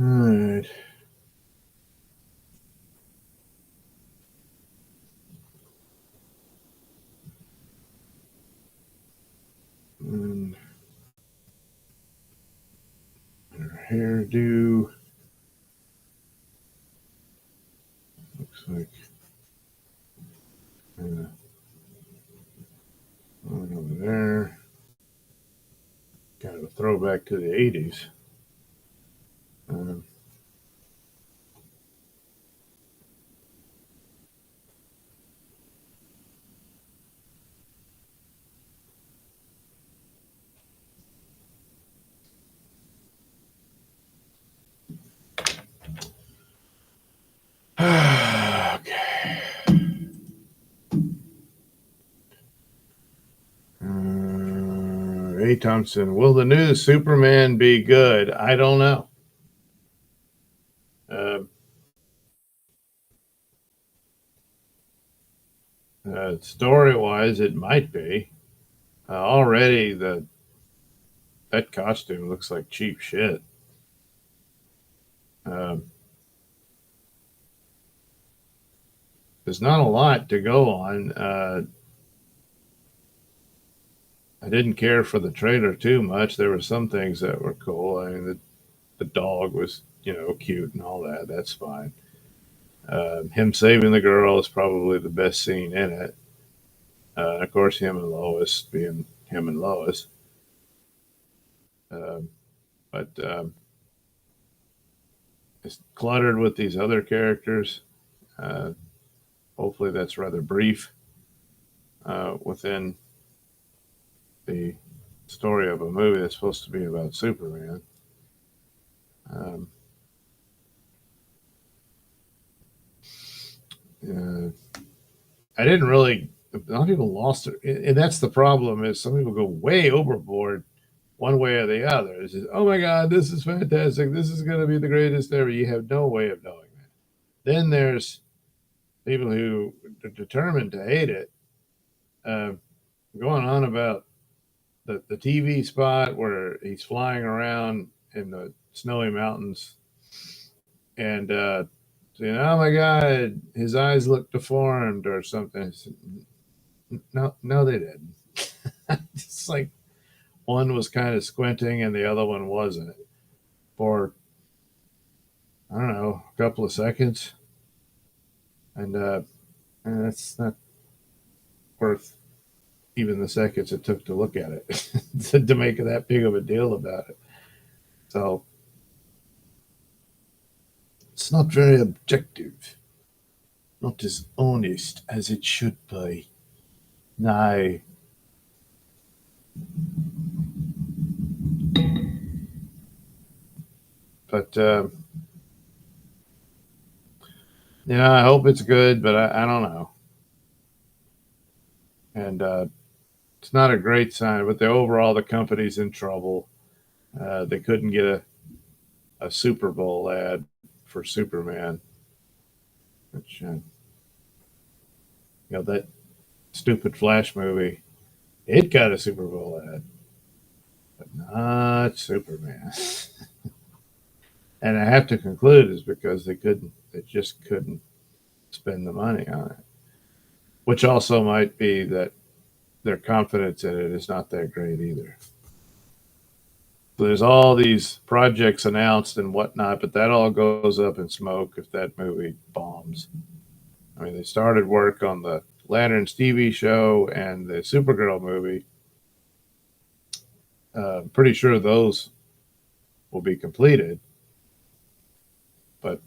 All right. And her hairdo looks like one over there. Kind of a throwback to the 80s. Um, Hey, Thompson, will the new Superman be good? I don't know. Uh, Story wise, it might be. Already, that costume looks like cheap shit. Um, there's not a lot to go on. I didn't care for the trailer too much. There were some things that were cool. I mean, the dog was, cute and all that. That's fine. Him saving the girl is probably the best scene in it. Of course, him and Lois being him and Lois. Um, but it's cluttered with these other characters. Uh, Hopefully, that's rather brief within the story of a movie that's supposed to be about Superman. Um, uh, I didn't really. A lot of people lost it, and that's the problem. Is some people go way overboard, one way or the other. It's just, oh my God, this is fantastic. This is going to be the greatest ever. You have no way of knowing that. Then there's people who are determined to hate it, uh, going on about the TV spot where he's flying around in the snowy mountains and saying, "Oh my God, his eyes look deformed" or something. No, no, they didn't. It's like one was kind of squinting and the other one wasn't for, I don't know, a couple of seconds, and that's not worth even the seconds it took to look at it to make that big of a deal about it. So it's not very objective, not as honest as it should be. No. But yeah, I hope it's good, but I don't know. And it's not a great sign. But overall, the company's in trouble. They couldn't get a Super Bowl ad for Superman, which that stupid Flash movie. It got a Super Bowl ad, but not Superman. And I have to conclude is because they just couldn't spend the money on it. Which also might be that their confidence in it is not that great either. So there's all these projects announced and whatnot, but that all goes up in smoke if that movie bombs. I mean, they started work on the Lanterns TV show and the Supergirl movie. Pretty sure those will be completed, but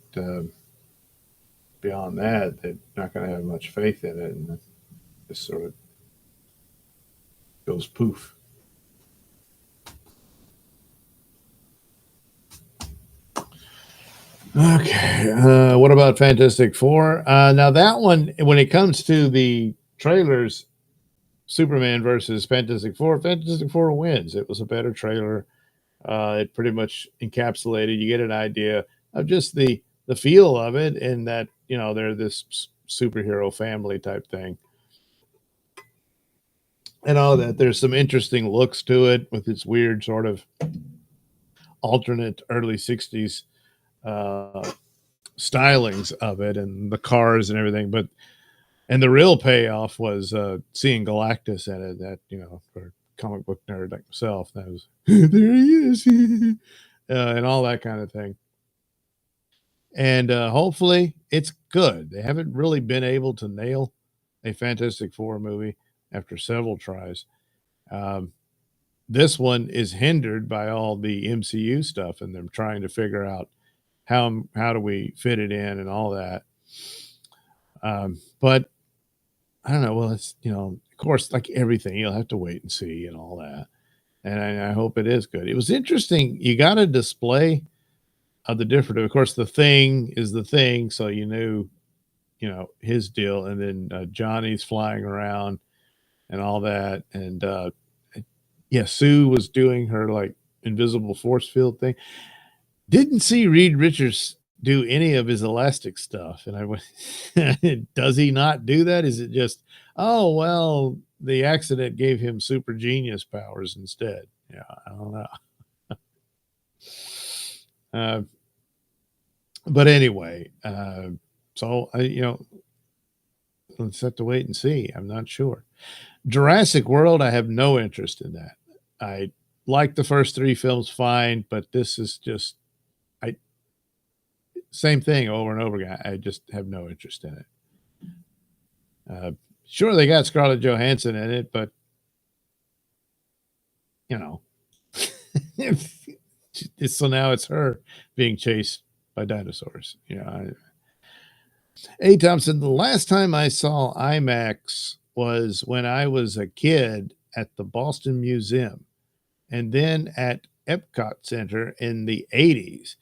beyond that, they're not going to have much faith in it, and it just sort of goes poof. Okay, what about Fantastic Four? Now that one, when it comes to the trailers, Superman versus Fantastic Four wins. It was a better trailer. It pretty much encapsulated. You get an idea of just the feel of it, and that they're this superhero family type thing, and all that. There's some interesting looks to it with its weird sort of alternate early '60s uh, stylings of it, and the cars and everything. And the real payoff was seeing Galactus in it. That for a comic book nerd like myself, that was there he is, and all that kind of thing. And hopefully, it's good. They haven't really been able to nail a Fantastic Four movie after several tries. Um, this one is hindered by all the MCU stuff, and them trying to figure out how do we fit it in and all that. But I don't know. Well, it's of course, like everything, you'll have to wait and see and all that. And I hope it is good. It was interesting. You got a display of the different. Of course, the Thing is the Thing, so you knew, his deal, and then Johnny's flying around and all that, and yeah, Sue was doing her like invisible force field thing. Didn't see Reed Richards do any of his elastic stuff. And I went, does he not do that? Is it just, oh, well, the accident gave him super genius powers instead? Yeah, I don't know. But anyway, so let's have to wait and see. I'm not sure. Jurassic World, I have no interest in that. I like the first 3 films fine, but this is just same thing over and over again. I just have no interest in it. Sure, they got Scarlett Johansson in it, but so now it's her being chased by dinosaurs. A. Thompson, the last time I saw IMAX was when I was a kid at the Boston Museum and then at Epcot Center in the 80s.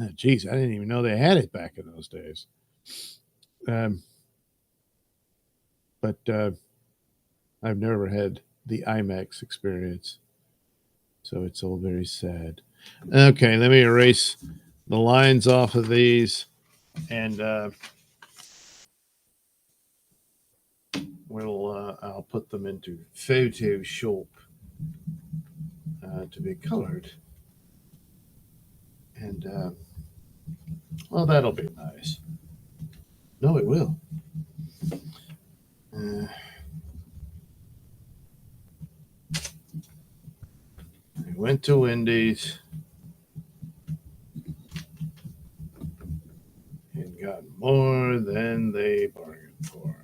Oh, geez, I didn't even know they had it back in those days. But I've never had the IMAX experience. So it's all very sad. Okay, let me erase the lines off of these and I'll put them into Photoshop to be colored. And well, that'll be nice. No, it will. I went to Wendy's and got more than they bargained for.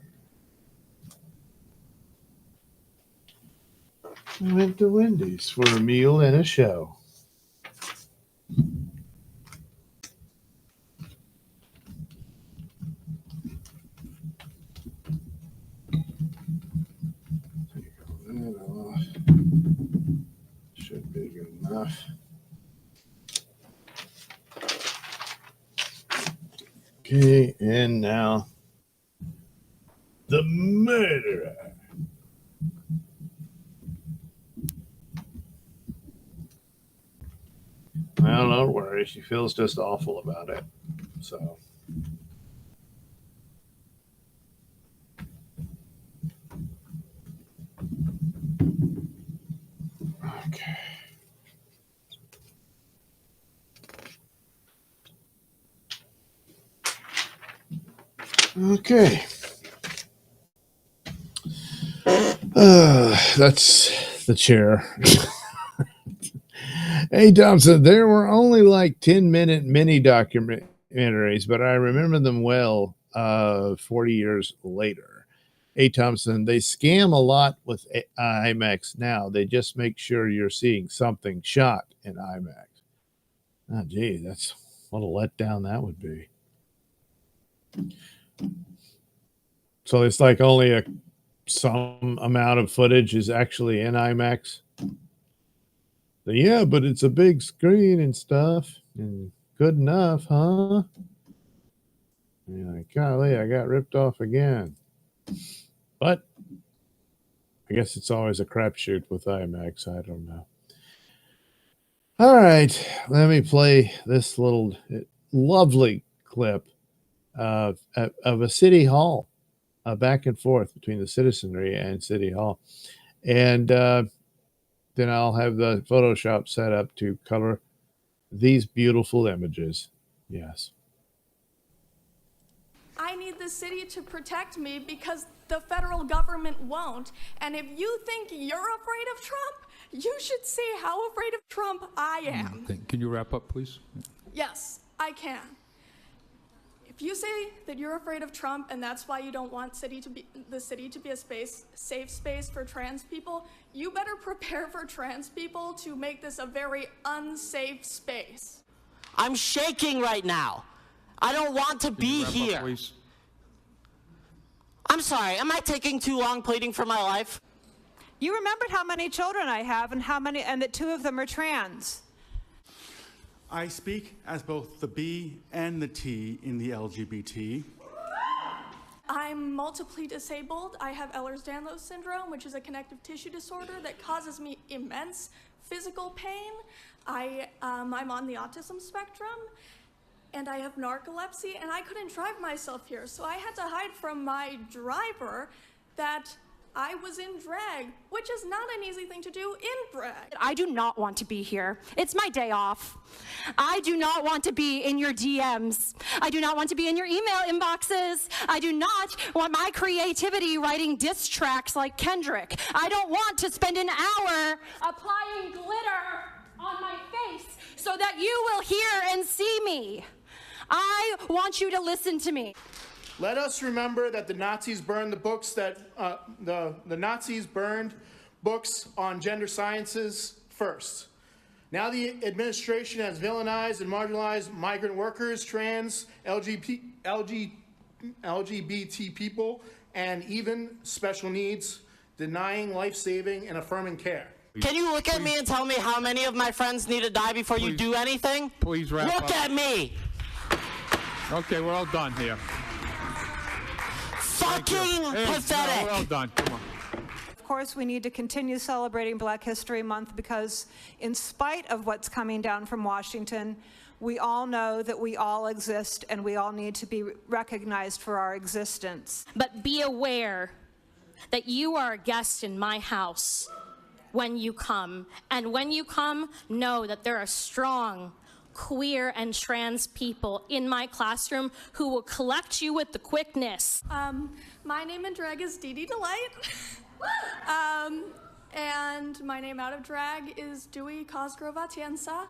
I went to Wendy's for a meal and a show. Should be good enough. Okay, and now the murderer. Well, don't worry. She feels just awful about it. So. Okay. Okay. That's the chair. Hey, Thompson, there were only like 10-minute mini documentaries, but I remember them well 40 years later. Hey, Thompson, they scam a lot with IMAX now. They just make sure you're seeing something shot in IMAX. Oh, gee, that's what a letdown that would be. So it's like only some amount of footage is actually in IMAX. Yeah, but it's a big screen and stuff. And good enough, huh? You're like, golly, I got ripped off again. But I guess it's always a crapshoot with IMAX. I don't know. All right, let me play this little lovely clip of a city hall, back and forth between the citizenry and City Hall. And then I'll have the Photoshop set up to color these beautiful images. Yes. I need the city to protect me because the federal government won't. And if you think you're afraid of Trump, you should see how afraid of Trump I am. Can you wrap up, please? Yes, I can. If you say that you're afraid of Trump and that's why you don't want the city to be a safe space for trans people, you better prepare for trans people to make this a very unsafe space. I'm shaking right now. I don't want to be here. Up, please? I'm sorry, am I taking too long pleading for my life? You remembered how many children I have and that 2 of them are trans. I speak as both the B and the T in the LGBT. I'm multiply disabled. I have Ehlers-Danlos syndrome, which is a connective tissue disorder that causes me immense physical pain. I'm on the autism spectrum, and I have narcolepsy, and I couldn't drive myself here, so I had to hide from my driver that I was in drag, which is not an easy thing to do in drag. I do not want to be here. It's my day off. I do not want to be in your DMs. I do not want to be in your email inboxes. I do not want my creativity writing diss tracks like Kendrick. I don't want to spend an hour applying glitter on my face so that you will hear and see me. I want you to listen to me. Let us remember that the Nazis burned the books that the Nazis burned books on gender sciences first. Now the administration has villainized and marginalized migrant workers, trans, LGBT people, and even special needs, denying life-saving and affirming care. Can you look at me and tell me how many of my friends need to die before you do anything? Please wrap up. Look at me! Okay, we're all done here. Fucking pathetic! No, we're all done. Come on. Of course, we need to continue celebrating Black History Month because in spite of what's coming down from Washington, we all know that we all exist and we all need to be recognized for our existence. But be aware that you are a guest in my house when you come. And when you come, know that there are strong queer and trans people in my classroom who will collect you with the quickness. My name in drag is Dee Dee Delight. And my name out of drag is Dewey Cosgrove Atienza.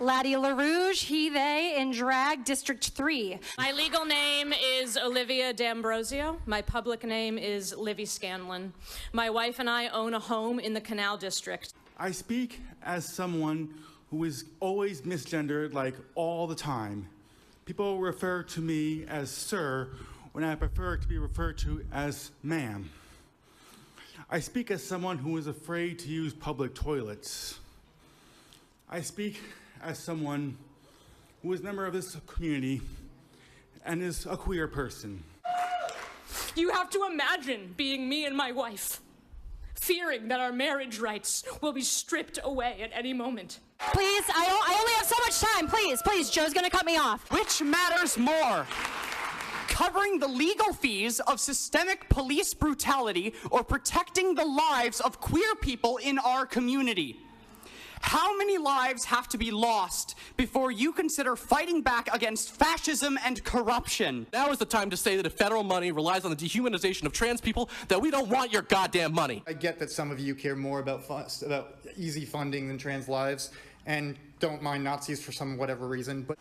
Laddie LaRouge, he, they, in drag, District 3. My legal name is Olivia D'Ambrosio. My public name is Livy Scanlon. My wife and I own a home in the Canal District. I speak as someone who is always misgendered, like all the time. People refer to me as sir when I prefer to be referred to as ma'am. I speak as someone who is afraid to use public toilets. I speak as someone who is a member of this community and is a queer person. You have to imagine being me and my wife, fearing that our marriage rights will be stripped away at any moment. Please, I only have so much time. Please, Joe's gonna cut me off. Which matters more? Covering the legal fees of systemic police brutality or protecting the lives of queer people in our community? How many lives have to be lost before you consider fighting back against fascism and corruption? Now is the time to say that if federal money relies on the dehumanization of trans people, that we don't want your goddamn money. I get that some of you care more about easy funding than trans lives and don't mind Nazis for some whatever reason, but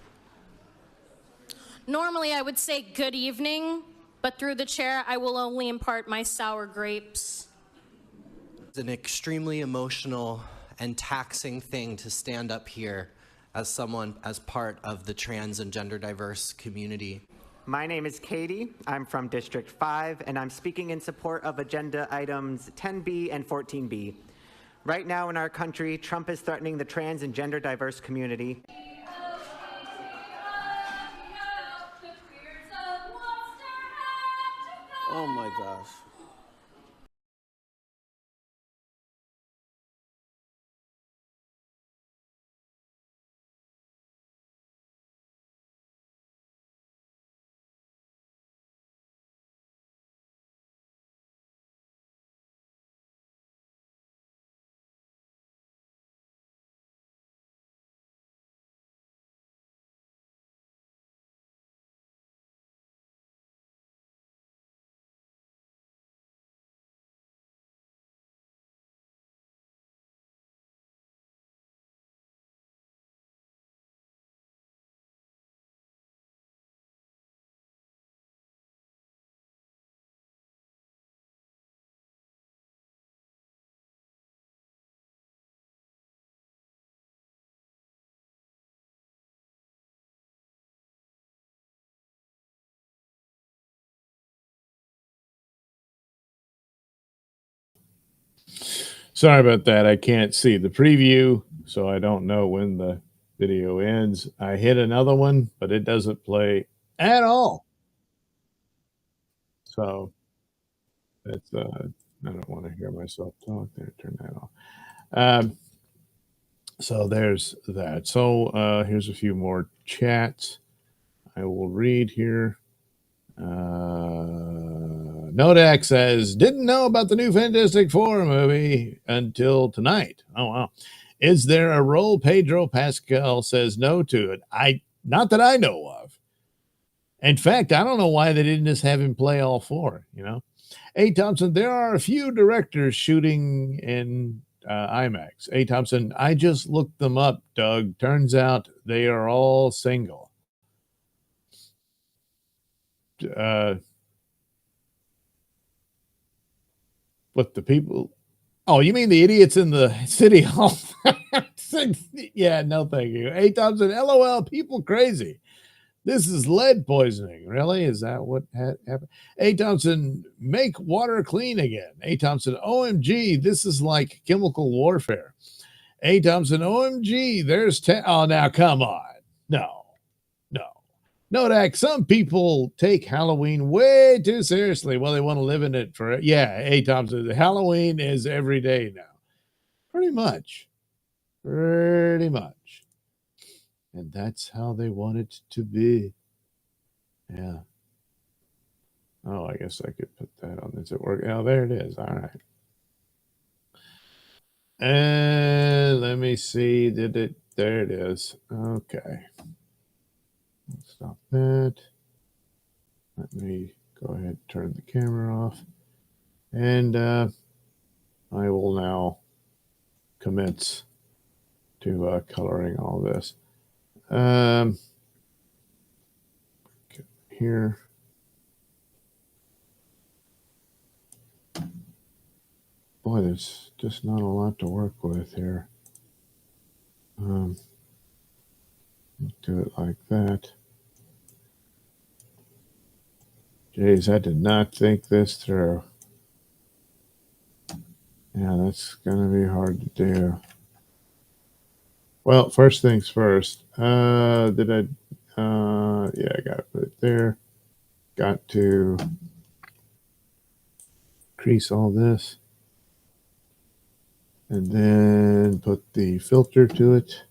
Normally I would say good evening, but through the chair I will only impart my sour grapes. It's an extremely emotional and taxing thing to stand up here as someone as part of the trans and gender diverse community. My name is Katie. I'm from District 5, and I'm speaking in support of agenda items 10B and 14B. Right now in our country, Trump is threatening the trans and gender diverse community. Oh my gosh. Sorry about that. I can't see the preview, so I don't know when the video ends. I hit another one, but it doesn't play at all. So that's I don't want to hear myself talk there. Turn that off. So there's that. So here's a few more chats I will read here. Nodak says, didn't know about the new Fantastic Four movie until tonight. Oh, wow. Is there a role? Pedro Pascal says no to it. Not that I know of. In fact, I don't know why they didn't just have him play all four, you know? A. Thompson, there are a few directors shooting in IMAX. A. Thompson, I just looked them up, Doug. Turns out they are all single. But the people, oh, you mean the idiots in the city hall? Yeah, no, thank you. A. Thompson, LOL, people crazy. This is lead poisoning. Really? Is that what happened? A. Thompson, make water clean again. A. Thompson, OMG, this is like chemical warfare. A. Thompson, OMG, there's oh, now come on. No. Nodak, some people take Halloween way too seriously. Well, they want to live in it for, yeah, A. Thompson, Halloween is every day now. Pretty much. And that's how they want it to be. Yeah. Oh, I guess I could put that on. Does it work? Oh, there it is. All right. And let me see. Did it? There it is. Okay. Stop that. Let me go ahead and turn the camera off. And I will now commence to coloring all this. Here. Boy, there's just not a lot to work with here. Do it like that. Jeez, I did not think this through. Yeah, that's going to be hard to do. Well, first things first. Yeah, I got to put it there. Got to crease all this. And then put the filter to it.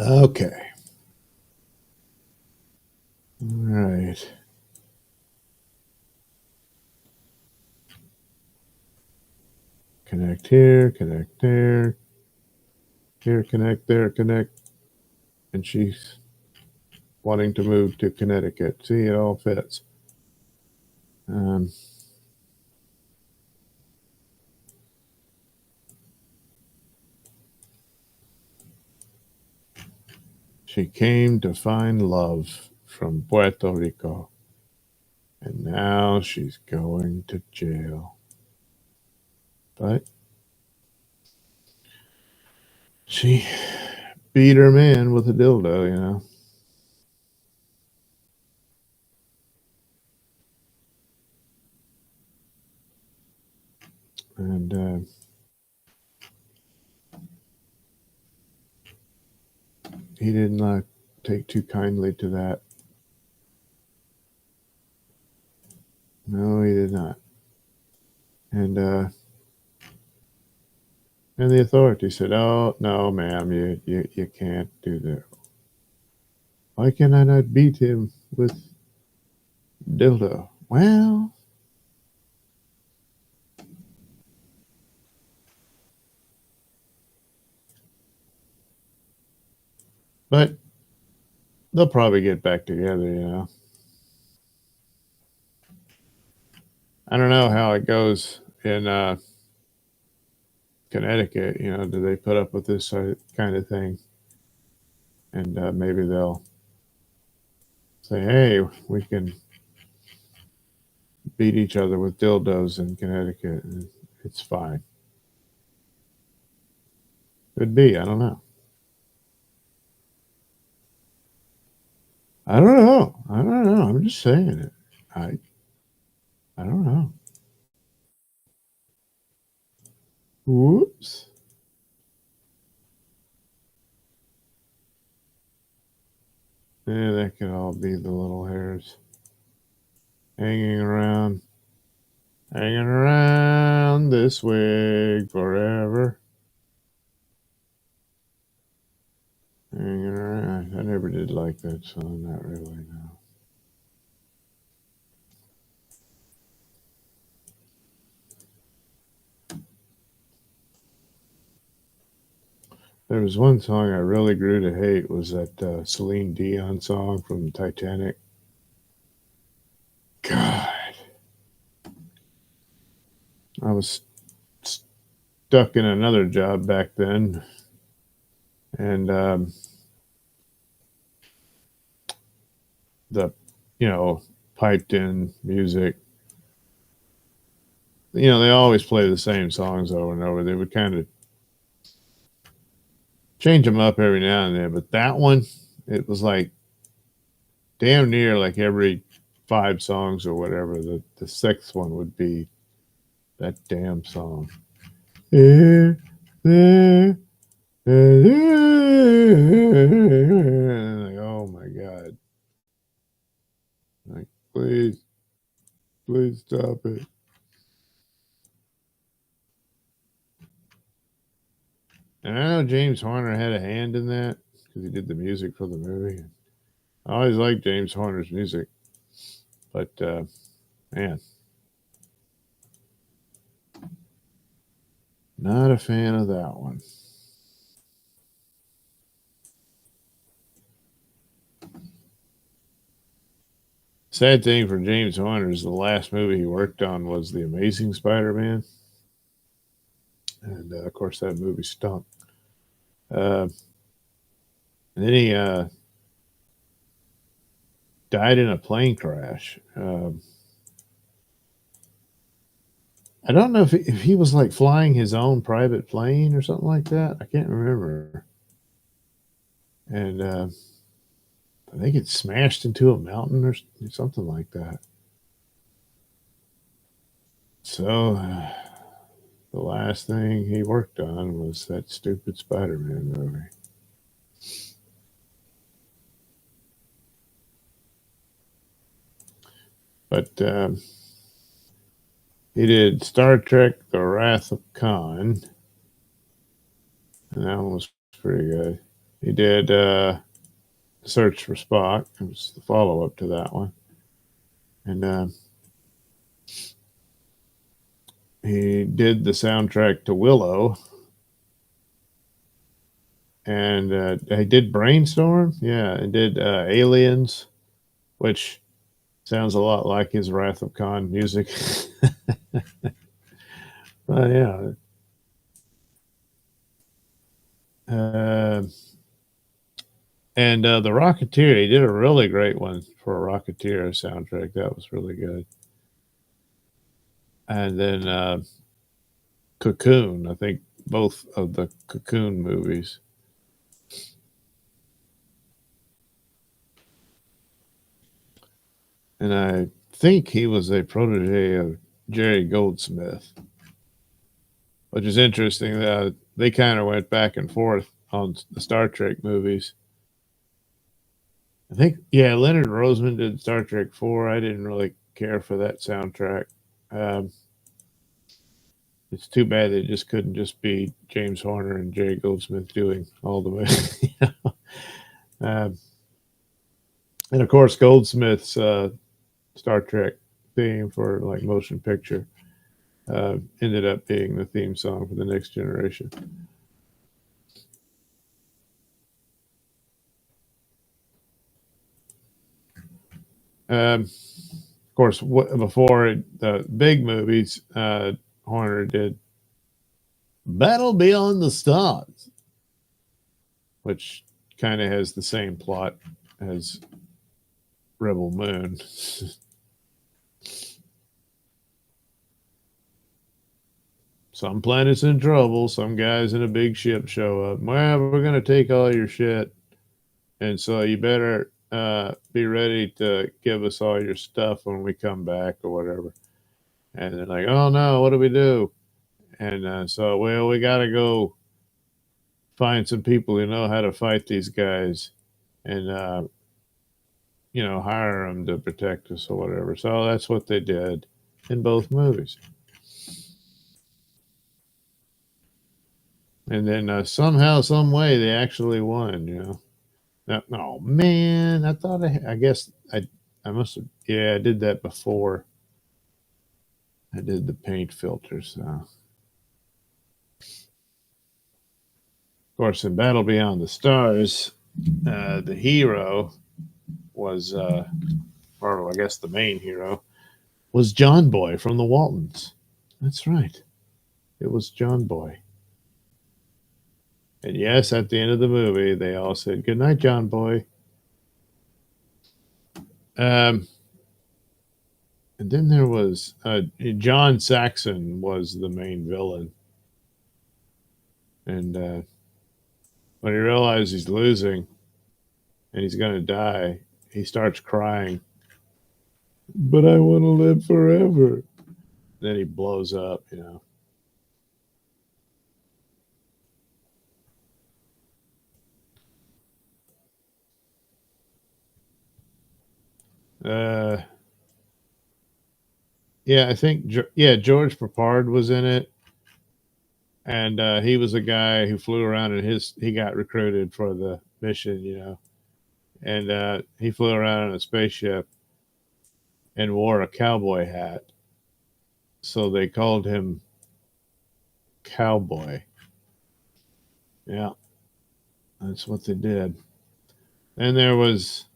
Okay. All right. Connect here, connect there. Here, connect, there, connect. And she's wanting to move to Connecticut. See, it all fits. She came to find love from Puerto Rico. And now she's going to jail. But she beat her man with a dildo, you know. And he did not take too kindly to that. No, he did not. And the authorities said, "Oh no, ma'am, you can't do that. Why can I not beat him with dildo?" Well, but they'll probably get back together, you know. I don't know how it goes in Connecticut. You know, do they put up with this kind of thing? And maybe they'll say, "Hey, we can beat each other with dildos in Connecticut, and it's fine." Could be. I don't know. I don't know. I'm just saying it. I don't know. Whoops. Yeah, that could all be the little hairs hanging around this wig forever. Hanging around. I never did like that song, not really, no. There was one song I really grew to hate, was that Celine Dion song from Titanic. God. I was stuck in another job back then, and the, piped in music, they always play the same songs over and over. They would kind of change them up every now and then, but that one, it was like damn near like every 5 songs or whatever, the 6th one would be that damn song. Like, oh my God. Like, please stop it. And I know James Horner had a hand in that because he did the music for the movie. I always liked James Horner's music, but man, not a fan of that one. Sad thing for James Horner is the last movie he worked on was The Amazing Spider-Man. And of course, that movie stunk. And then he died in a plane crash. I don't know if he was like flying his own private plane or something like that. I can't remember. And I think it smashed into a mountain or something like that. So the last thing he worked on was that stupid Spider-Man movie. But he did Star Trek: The Wrath of Khan, and that one was pretty good. He did Search for Spock. It was the follow-up to that one. And he did the soundtrack to Willow. And he did Brainstorm. Yeah, and did Aliens, which sounds a lot like his Wrath of Khan music. But yeah. And The Rocketeer, he did a really great one for a Rocketeer soundtrack. That was really good. And then Cocoon, I think both of the Cocoon movies. And I think he was a protege of Jerry Goldsmith, which is interesting. They kind of went back and forth on the Star Trek movies. I think, yeah, Leonard Roseman did Star Trek 4. I didn't really care for that soundtrack. It's too bad it just couldn't just be James Horner and Jerry Goldsmith doing all the way. And of course, Goldsmith's Star Trek theme for like motion picture ended up being the theme song for The Next Generation. Of course, before the big movies, Horner did Battle Beyond the Stars, which kind of has the same plot as Rebel Moon. Some planet's in trouble. Some guys in a big ship show up. Well, we're going to take all your shit. And so you better be ready to give us all your stuff when we come back or whatever. And they're like, oh no, what do we do? And so, well, we got to go find some people who know how to fight these guys. And hire them to protect us or whatever. So that's what they did in both movies. And then somehow, some way, they actually won. Oh man, I thought I guess I must have. Yeah, I did that before. I did the paint filters. So. Of course, in Battle Beyond the Stars, the hero was, or I guess the main hero, was John Boy from the Waltons. That's right. It was John Boy. And yes, at the end of the movie, they all said, "Good night, John Boy." And then there was John Saxon was the main villain. And when he realizes he's losing and he's going to die, he starts crying. But I want to live forever. Then he blows up. Yeah, I think George Papard was in it, and he was a guy who flew around and he got recruited for the mission, and he flew around in a spaceship and wore a cowboy hat, so they called him Cowboy. Yeah, that's what they did. And there was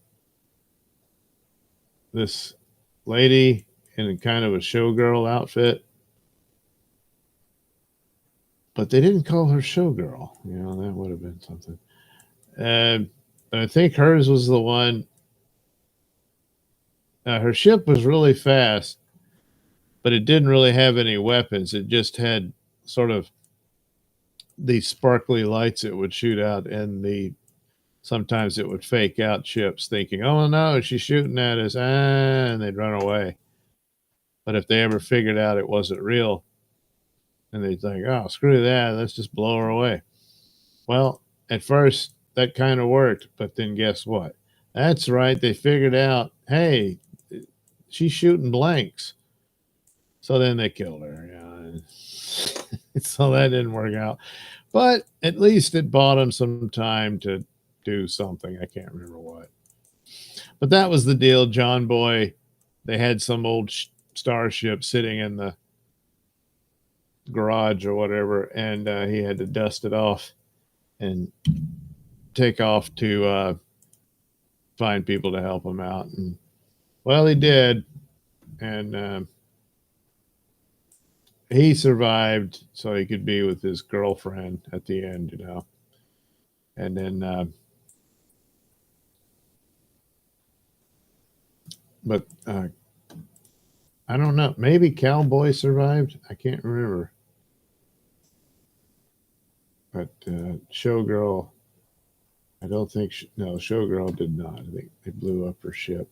this lady in kind of a showgirl outfit, but they didn't call her showgirl. That would have been something. But I think hers was the one. Her ship was really fast, but it didn't really have any weapons. It just had sort of these sparkly lights it would shoot out, and sometimes it would fake out ships, thinking, "Oh no, she's shooting at us," and they'd run away. But if they ever figured out it wasn't real, and they'd think, "Oh, screw that, let's just blow her away." Well, at first that kind of worked, but then guess what? That's right, they figured out, hey, she's shooting blanks. So then they killed her. So that didn't work out. But at least it bought them some time to do something. I can't remember what. But that was the deal. John Boy, they had some old starship sitting in the garage or whatever, and he had to dust it off and take off to find people to help him out. And well, he did, and he survived, so he could be with his girlfriend at the end, and then but I don't know, maybe Cowboy survived, I can't remember. But Showgirl, I don't think, no, Showgirl did not. I think they blew up her ship.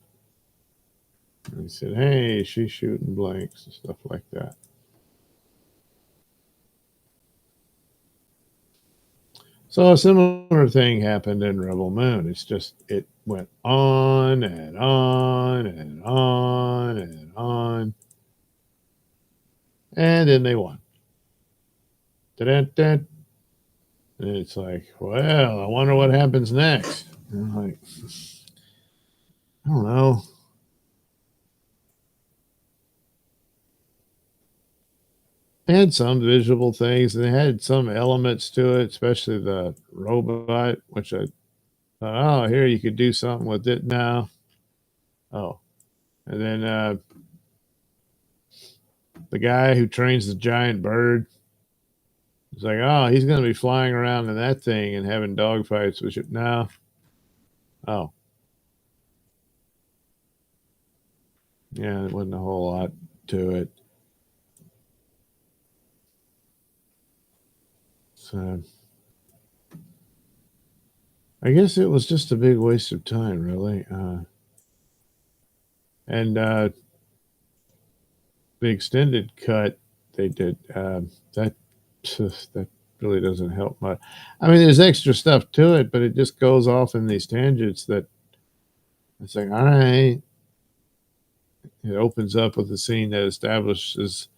And they said, hey, she's shooting blanks and stuff like that. So a similar thing happened in Rebel Moon. It's just, it went on and on and on and on. And then they won. Da-da-da. And it's like, well, I wonder what happens next. And I'm like, I don't know. They had some visual things, and they had some elements to it, especially the robot, which I thought, oh, here you could do something with it now. Oh, and then the guy who trains the giant bird, it's like, oh, he's going to be flying around in that thing and having dogfights with it now. Oh. Yeah, there wasn't a whole lot to it. So I guess it was just a big waste of time, really. And the extended cut they did, that really doesn't help much. I mean, there's extra stuff to it, but it just goes off in these tangents that It's like, all right. It opens up with a scene that establishes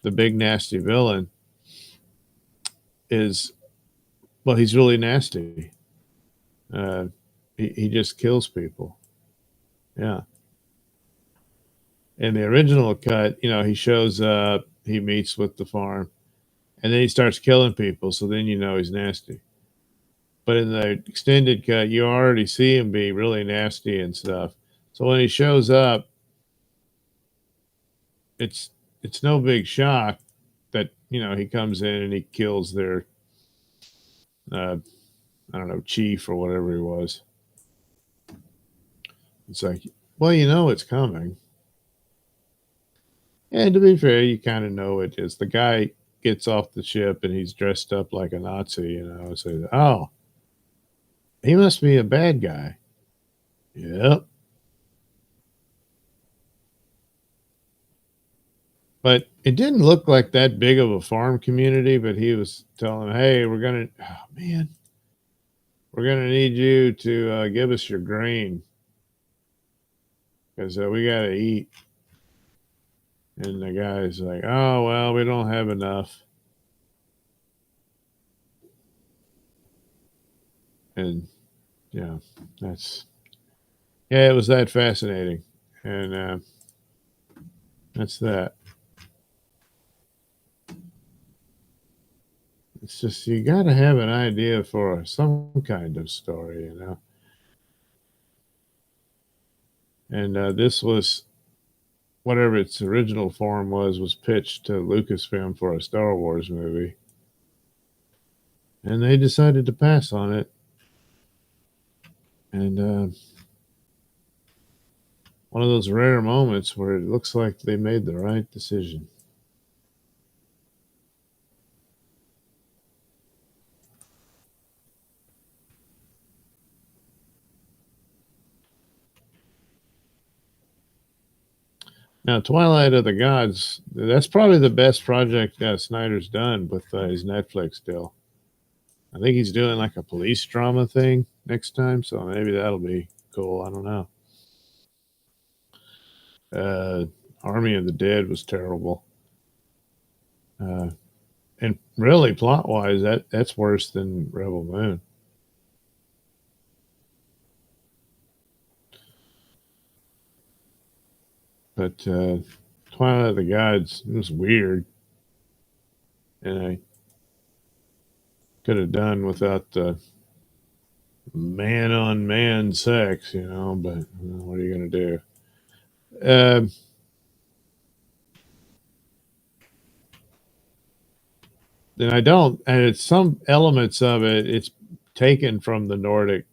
the big nasty villain is, well, he's really nasty. He just kills people. Yeah. In the original cut, he shows up, he meets with the farm, and then he starts killing people. So then he's nasty. But in the extended cut, you already see him be really nasty and stuff. So when he shows up, it's no big shock that he comes in and he kills their I don't know, chief or whatever he was. It's like, well, it's coming. And to be fair, you kind of know it is. The guy gets off the ship and he's dressed up like a Nazi, So, oh, he must be a bad guy. Yep. But it didn't look like that big of a farm community, but he was telling them, hey, we're going to need you to give us your grain because we got to eat. And the guy's like, oh, well, we don't have enough. And yeah, it was that fascinating. And that's that. It's just, you got to have an idea for some kind of story, And this was, whatever its original form was pitched to Lucasfilm for a Star Wars movie. And they decided to pass on it. And one of those rare moments where it looks like they made the right decision. Now, Twilight of the Gods, that's probably the best project Snyder's done with his Netflix deal. I think he's doing like a police drama thing next time, so maybe that'll be cool. I don't know. Army of the Dead was terrible. And really, plot-wise, that's worse than Rebel Moon. But Twilight of the Gods, it was weird. And I could have done without the man-on-man sex, but what are you going to do? And it's some elements of it, it's taken from the Nordic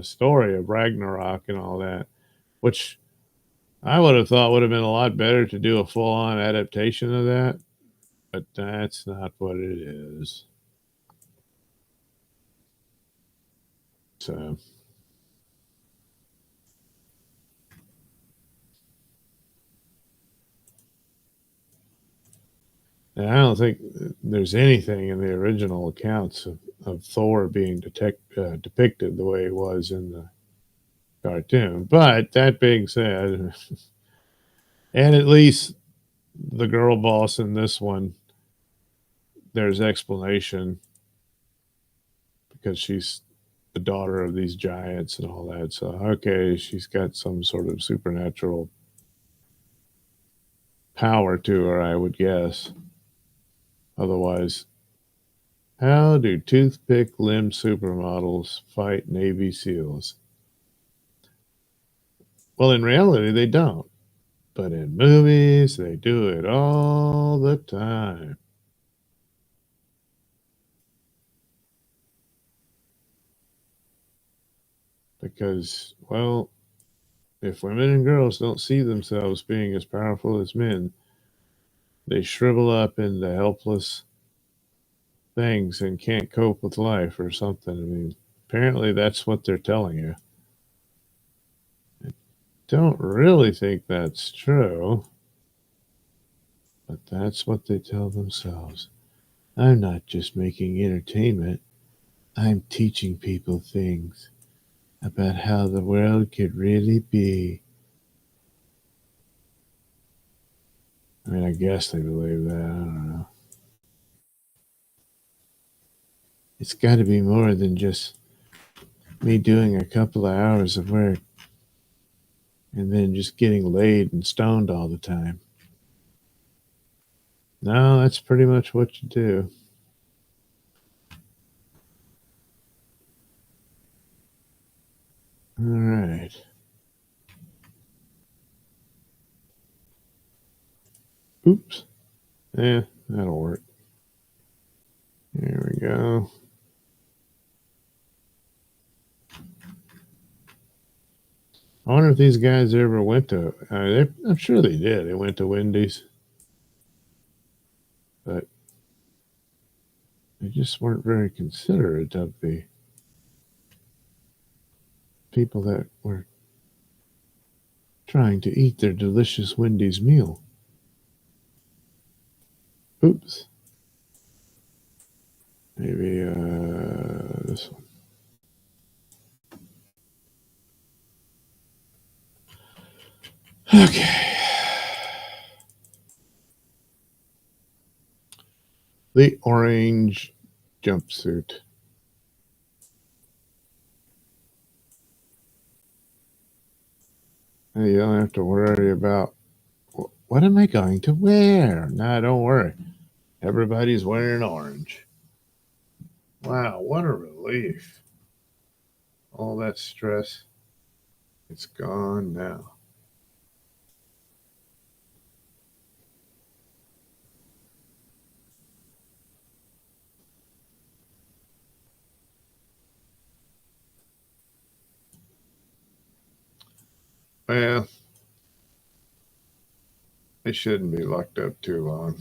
story of Ragnarok and all that, which I would have thought would have been a lot better to do a full-on adaptation of that, but that's not what it is. So, and I don't think there's anything in the original accounts of Thor being depicted the way it was in the cartoon. But that being said, and at least the girl boss in this one, there's explanation because she's the daughter of these giants and all that. So, okay, she's got some sort of supernatural power to her, I would guess. Otherwise, how do toothpick-limbed supermodels fight Navy SEALs? Well, in reality, they don't. But in movies, they do it all the time. Because, well, if women and girls don't see themselves being as powerful as men, they shrivel up into helpless things and can't cope with life or something. I mean, apparently that's what they're telling you. I don't really think that's true, but that's what they tell themselves. I'm not just making entertainment. I'm teaching people things. about how the world could really be. I mean, I guess they believe that. I don't know. It's got to be more than just me doing a couple of hours of work and then just getting laid and stoned all the time. No, that's pretty much what you do. All right. Oops. Yeah, that'll work. There we go. I wonder if these guys ever went to, I'm sure they did. They went to Wendy's. But they just weren't very considerate of the people that were trying to eat their delicious Wendy's meal. Oops. Maybe this one. Okay. The orange jumpsuit. Hey, you don't have to worry about what am I going to wear? Nah, don't worry. Everybody's wearing orange. Wow, what a relief. All that stress, it's gone now. Well, they shouldn't be locked up too long.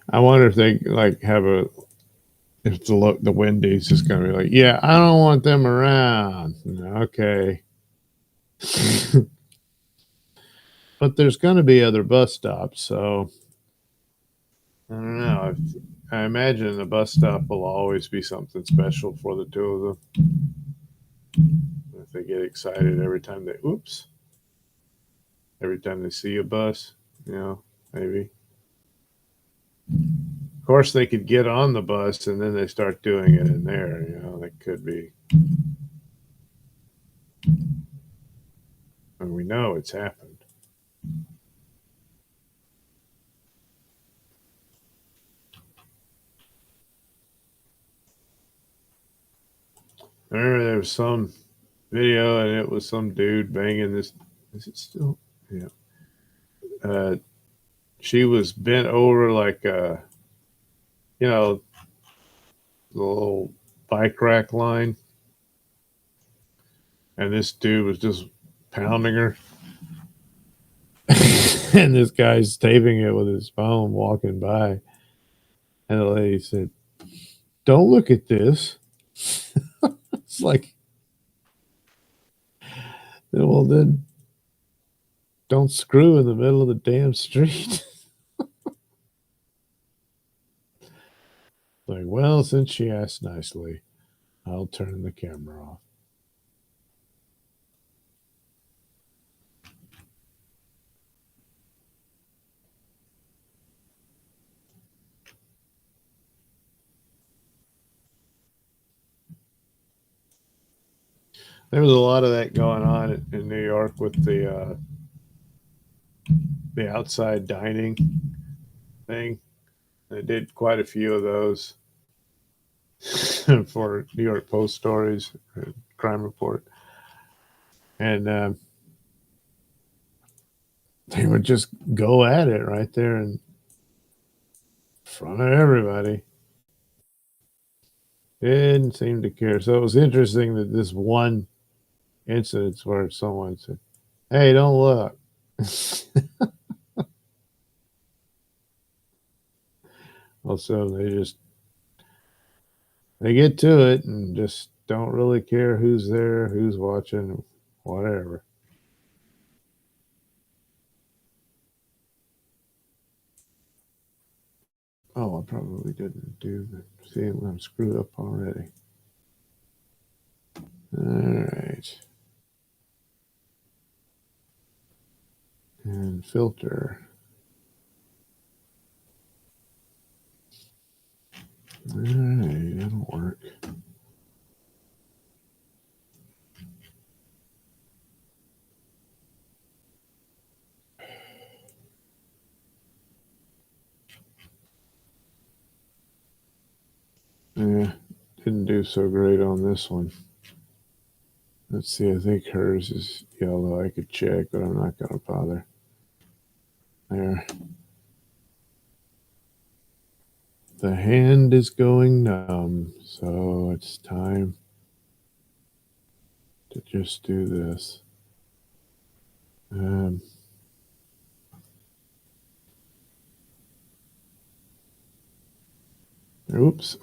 I wonder if they like have if the Wendy's is going to be like, yeah, I don't want them around. Okay. But there's going to be other bus stops, so I don't know. I imagine the bus stop will always be something special for the two of them. If they get excited every time every time they see a bus, maybe. Of course, they could get on the bus and then they start doing it in there. That could be. And we know it's happened. I remember there was some video and it was some dude banging this. Is it still? Yeah. She was bent over like the little bike rack line. And this dude was just pounding her. And this guy's taping it with his phone walking by. And the lady said, "Don't look at this." It's like, well, then don't screw in the middle of the damn street. Like, well, since she asked nicely, I'll turn the camera off. There was a lot of that going on in New York with the outside dining thing. They did quite a few of those for New York Post stories, Crime Report, and they would just go at it right there in front of everybody. Didn't seem to care. So it was interesting that this one incident where someone said, "Hey, don't look." Also, they get to it and just don't really care who's there, who's watching, whatever. Oh, I probably didn't do the. See, I'm screwed up already. All right. And filter. All right, that'll work. Yeah, didn't do so great on this one. Let's see, I think hers is yellow. I could check, but I'm not going to bother. There. The hand is going numb, so it's time to just do this. Oops.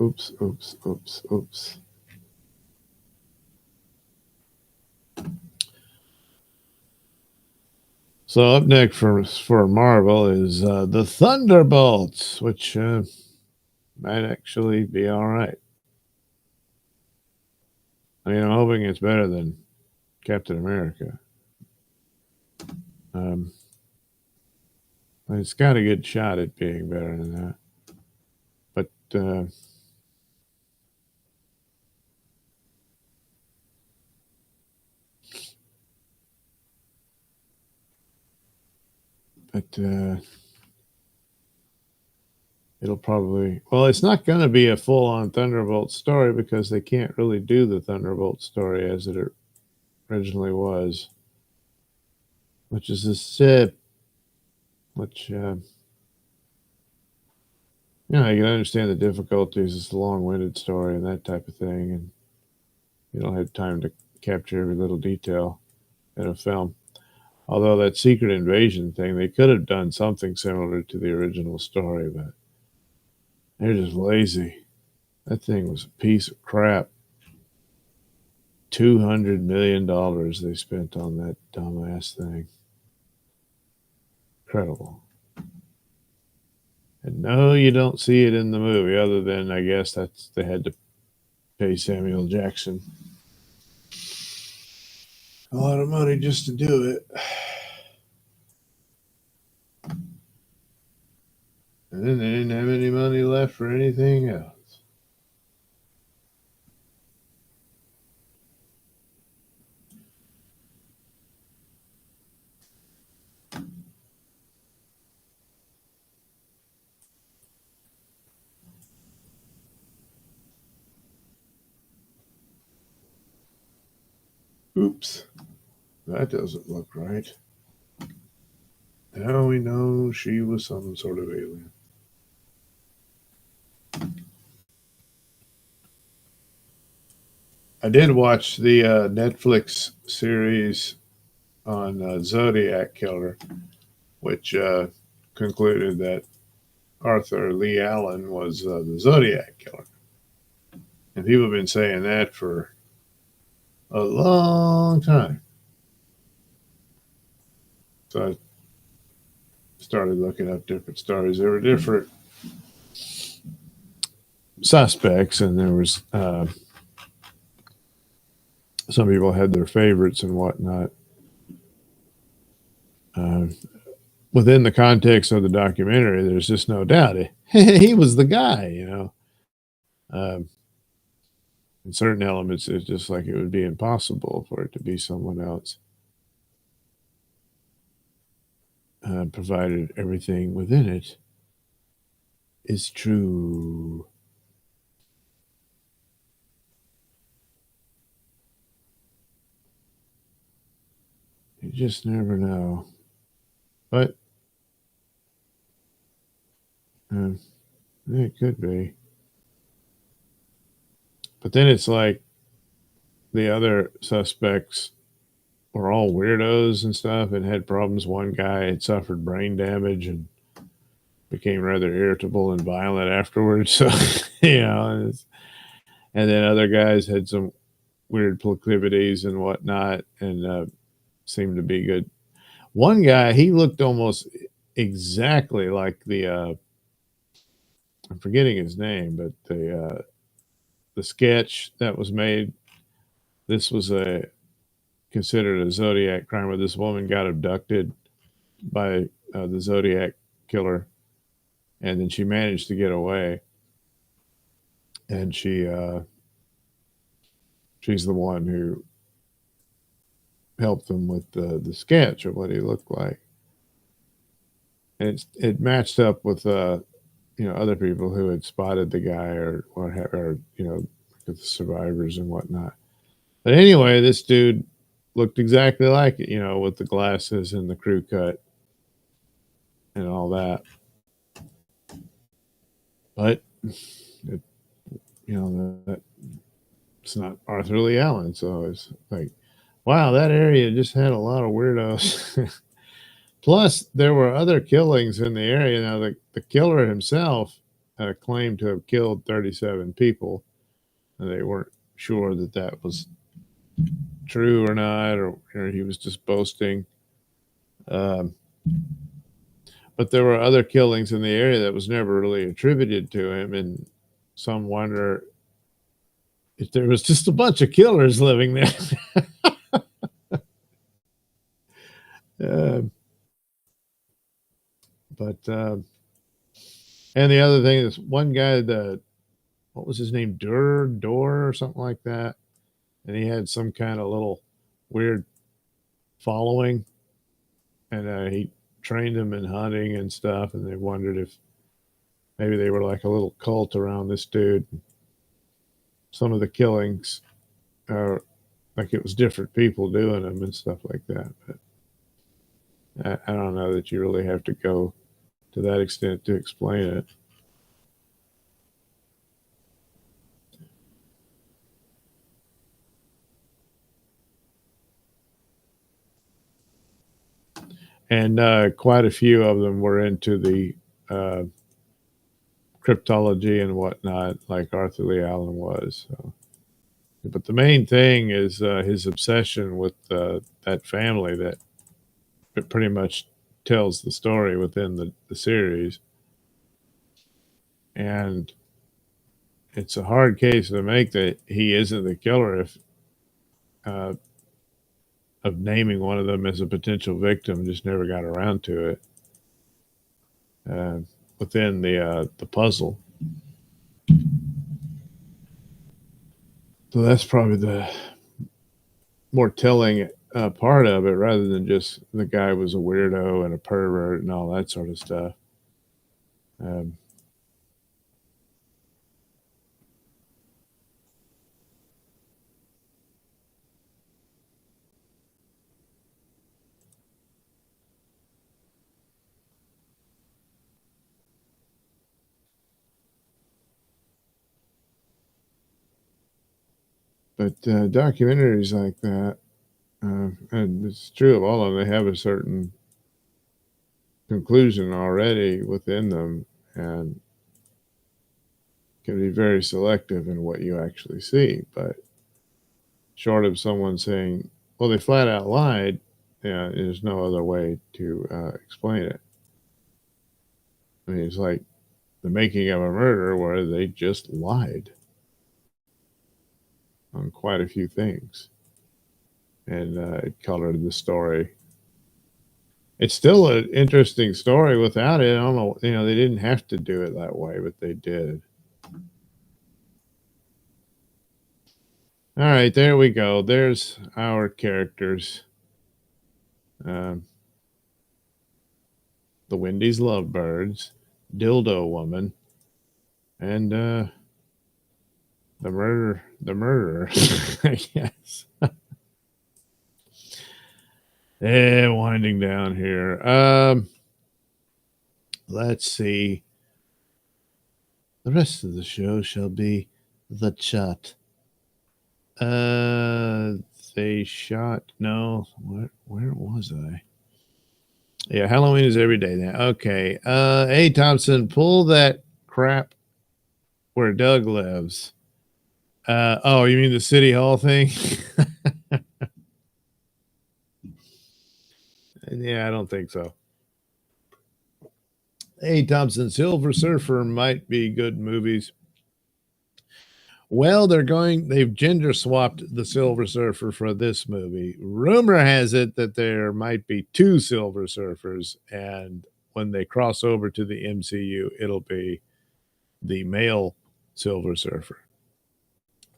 So up next for Marvel is the Thunderbolts, which might actually be all right. I mean, I'm hoping it's better than Captain America. It's got a good shot at being better than that. But it'll probably, well, it's not going to be a full-on Thunderbolt story because they can't really do the Thunderbolt story as it originally was, which is a sip, which you know, you can understand the difficulties. It's a long-winded story and that type of thing, and you don't have time to capture every little detail in a film. Although that secret invasion thing, they could have done something similar to the original story, but they're just lazy. That thing was a piece of crap. $200 million they spent on that dumbass thing. Incredible. And no, you don't see it in the movie, other than I guess that's they had to pay Samuel Jackson a lot of money just to do it. And then they didn't have any money left for anything else. Oops. That doesn't look right. Now we know she was some sort of alien. I did watch the Netflix series on Zodiac Killer, which concluded that Arthur Lee Allen was the Zodiac Killer. And people have been saying that for a long time. So I started looking up different stories. There were different suspects, and there was some people had their favorites and whatnot. Within the context of the documentary, there's just no doubt he was the guy, you know. In certain elements, it's just like it would be impossible for it to be someone else, provided everything within it is true. You just never know. But it could be. But then it's like the other suspects were all weirdos and stuff and had problems. One guy had suffered brain damage and became rather irritable and violent afterwards. So, you know, and then other guys had some weird proclivities and whatnot and seemed to be good. One guy, he looked almost exactly like the I'm forgetting his name, but the sketch that was made, this was considered a Zodiac crime where this woman got abducted by the Zodiac killer, and then she managed to get away. And she's the one who helped them with the sketch of what he looked like. And it matched up with other people who had spotted the guy or the survivors and whatnot. But anyway, this dude looked exactly like it, with the glasses and the crew cut and all that. But it's not Arthur Lee Allen, so it's like, wow, that area just had a lot of weirdos. Plus, there were other killings in the area. Now, the killer himself claimed to have killed 37 people, and they weren't sure that was true or not, or he was just boasting. But there were other killings in the area that was never really attributed to him, and some wonder if there was just a bunch of killers living there. And the other thing is, one guy, what was his name? Door or something like that. And he had some kind of little weird following, and he trained them in hunting and stuff. And they wondered if maybe they were like a little cult around this dude. Some of the killings are like it was different people doing them and stuff like that. But I don't know that you really have to go to that extent to explain it. And quite a few of them were into the cryptology and whatnot, like Arthur Lee Allen was. So. But the main thing is his obsession with that family that pretty much tells the story within the series. And it's a hard case to make that he isn't the killer if of naming one of them as a potential victim, just never got around to it within the puzzle. So that's probably the more telling part of it, rather than just the guy was a weirdo and a pervert and all that sort of stuff. But documentaries like that, and it's true of all of them, they have a certain conclusion already within them, and can be very selective in what you actually see. But short of someone saying, well, they flat out lied, there's no other way to explain it. I mean, it's like The Making of a Murder, where they just lied on quite a few things, and it colored the story. It's still an interesting story without it. I don't know, they didn't have to do it that way, but they did. All right, there we go. There's our characters. The Wendy's Lovebirds, Dildo Woman, and the murderer, I guess. Yeah, winding down here. Let's see. The rest of the show shall be the chat. They shot. No, where was I? Yeah, Halloween is every day now. Okay. Hey Thompson, pull that crap where Doug lives. Oh, you mean the City Hall thing? Yeah, I don't think so. Hey, Thompson, Silver Surfer might be good movies. Well, they've gender swapped the Silver Surfer for this movie. Rumor has it that there might be two Silver Surfers, and when they cross over to the MCU, it'll be the male Silver Surfer.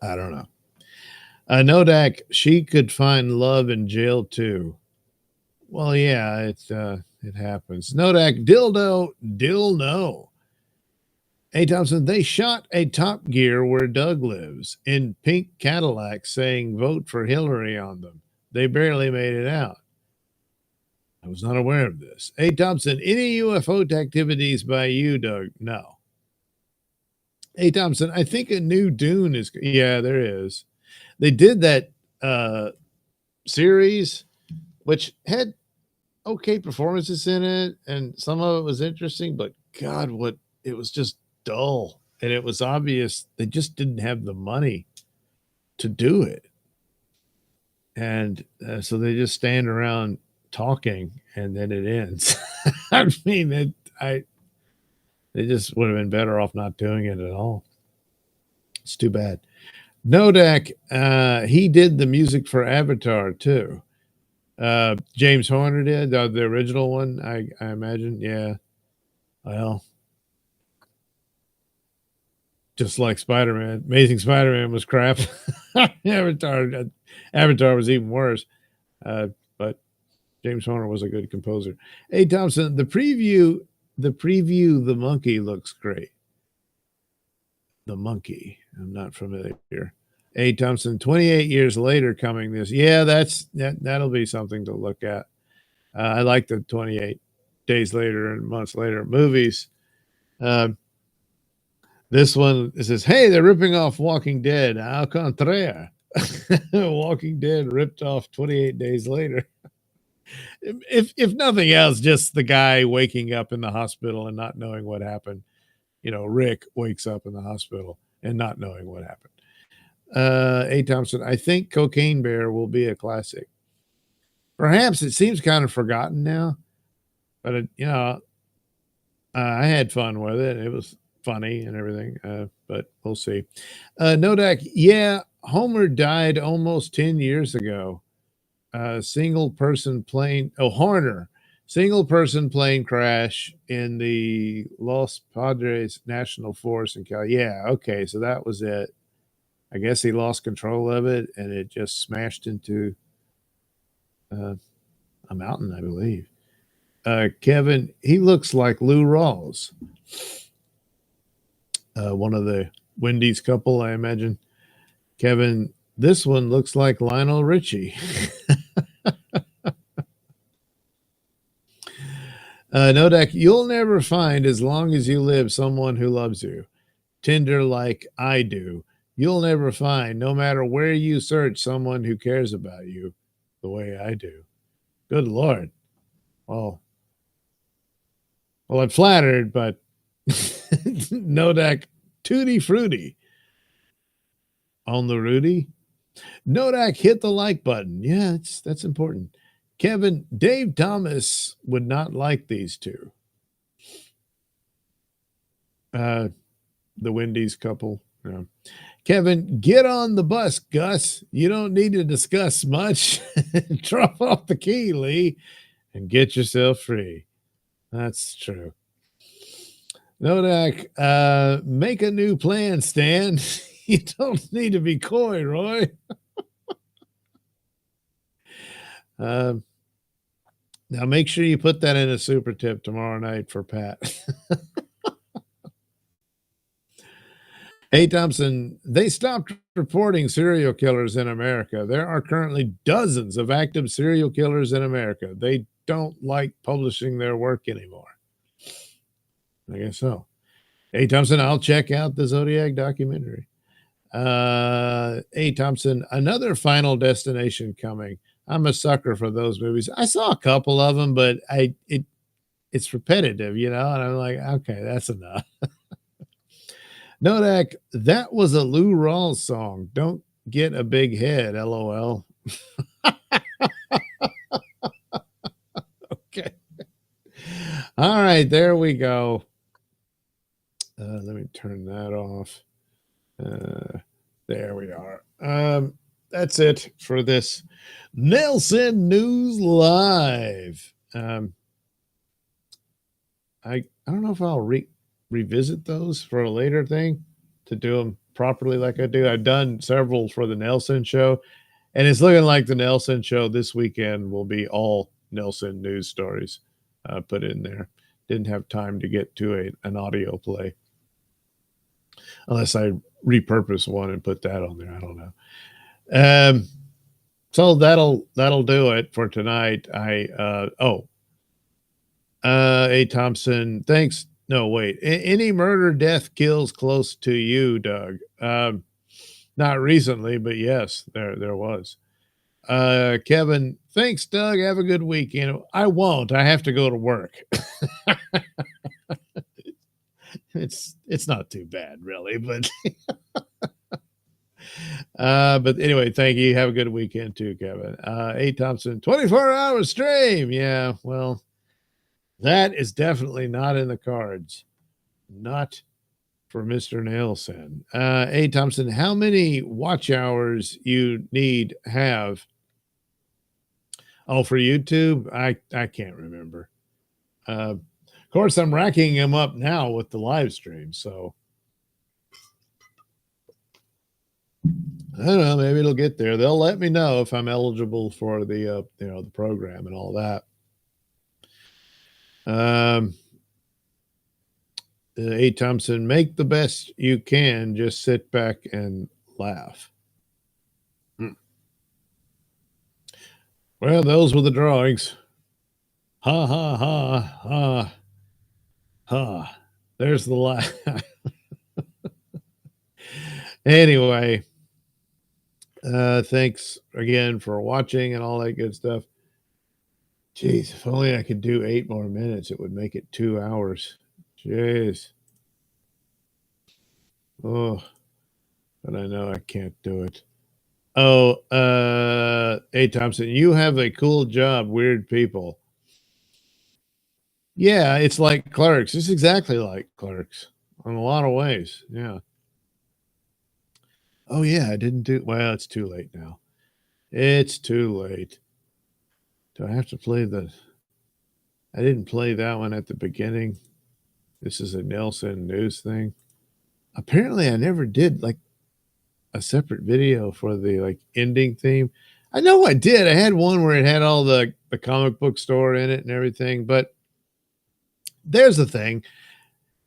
I don't know. Nodak, she could find love in jail too. Well, yeah, it happens. Nodak, dildo, no. Hey, Thompson, they shot a Top Gear where Doug lives in pink Cadillacs saying vote for Hillary on them. They barely made it out. I was not aware of this. Hey, Thompson, any UFO activities by you, Doug? No. Hey, Thompson, I think a new Dune is, yeah, there is. They did that series, which had okay performances in it, and some of it was interesting, but God, it was just dull. And it was obvious they just didn't have the money to do it. And so they just stand around talking and then it ends. I mean, they just would have been better off not doing it at all. It's too bad. Nodak, he did the music for Avatar too. James Horner did the original one, I imagine. Yeah. Well, just like Spider-Man, Amazing Spider-Man was crap. Avatar was even worse. But James Horner was a good composer. Hey, Thompson, the preview, the monkey looks great. The monkey. I'm not familiar. Hey, Thompson, 28 years later coming this. Yeah, that'll be something to look at. I like the 28 days later and months later movies. This one, it says, hey, they're ripping off Walking Dead. Au contraire. Walking Dead ripped off 28 days later. If nothing else, just the guy waking up in the hospital and not knowing what happened. You know, Rick wakes up in the hospital and not knowing what happened. A. Thompson, I think Cocaine Bear will be a classic. Perhaps it seems kind of forgotten now, but I had fun with it. It was funny and everything, but we'll see. Nodak, yeah, Homer died almost 10 years ago. Single person plane crash in the Los Padres National Forest in Cali. Yeah, okay, so that was it. I guess he lost control of it and it just smashed into a mountain, I believe. Kevin, he looks like Lou Rawls. One of the Wendy's couple, I imagine. Kevin, this one looks like Lionel Richie. Nodak, you'll never find, as long as you live, someone who loves you. Tender like I do. You'll never find, no matter where you search, someone who cares about you the way I do. Good Lord. Well, I'm flattered, but Nodak, tutti frutti. On the Rudy. Nodak, hit the like button. Yeah, that's important. Kevin, Dave Thomas would not like these two. The Wendy's couple. Yeah. Kevin, get on the bus, Gus. You don't need to discuss much. Drop off the key, Lee, and get yourself free. That's true. Nodak, make a new plan, Stan. You don't need to be coy, Roy. Now make sure you put that in a super tip tomorrow night for Pat. Hey, Thompson, they stopped reporting serial killers in America. There are currently dozens of active serial killers in America. They don't like publishing their work anymore. I guess so. Hey, Thompson, I'll check out the Zodiac documentary. Hey, Thompson, another Final Destination coming. I'm a sucker for those movies. I saw a couple of them, but it's repetitive, and I'm like, okay, that's enough. Nodak, that was a Lou Rawls song. Don't get a big head, LOL. Okay. All right, there we go. Let me turn that off. There we are. That's it for this Nailsin News Live. I don't know if I'll revisit those for a later thing to do them properly like I do. I've done several for the Nailsin Show, and it's looking like the Nailsin Show this weekend will be all Nailsin news stories put in there. Didn't have time to get to an audio play unless I repurpose one and put that on there. I don't know. So that'll do it for tonight. A. Thompson, thanks. No, wait. Any murder, death, kills close to you, Doug? Not recently, but yes, there was. Kevin, thanks, Doug. Have a good weekend. I won't. I have to go to work. It's not too bad, really, but but anyway, thank you. Have a good weekend too, Kevin. A. Thompson, 24-hour stream. Yeah, well, that is definitely not in the cards. Not for Mr. Nailsin. A. Thompson, how many watch hours you need have? Oh, for YouTube? I can't remember. Of course, I'm racking them up now with the live stream, so I don't know. Maybe it'll get there. They'll let me know if I'm eligible for the the program and all that. A. Thompson, make the best you can. Just sit back and laugh. Well, those were the drawings. Ha ha ha ha ha. There's the laugh. Anyway, thanks again for watching and all that good stuff. Jeez, if only I could do 8 more minutes, it would make it 2 hours. Jeez. Oh, but I know I can't do it. Oh, A. Thompson, you have a cool job, weird people. Yeah, it's like Clerks. It's exactly like Clerks in a lot of ways. Yeah. Oh, yeah, I didn't do... Well, it's too late now. It's too late. Do I have to play the... I didn't play that one at the beginning. This is a Nailsin News thing. Apparently, I never did, like, a separate video for the, like, ending theme. I know I did. I had one where it had all the comic book store in it and everything, but there's the thing.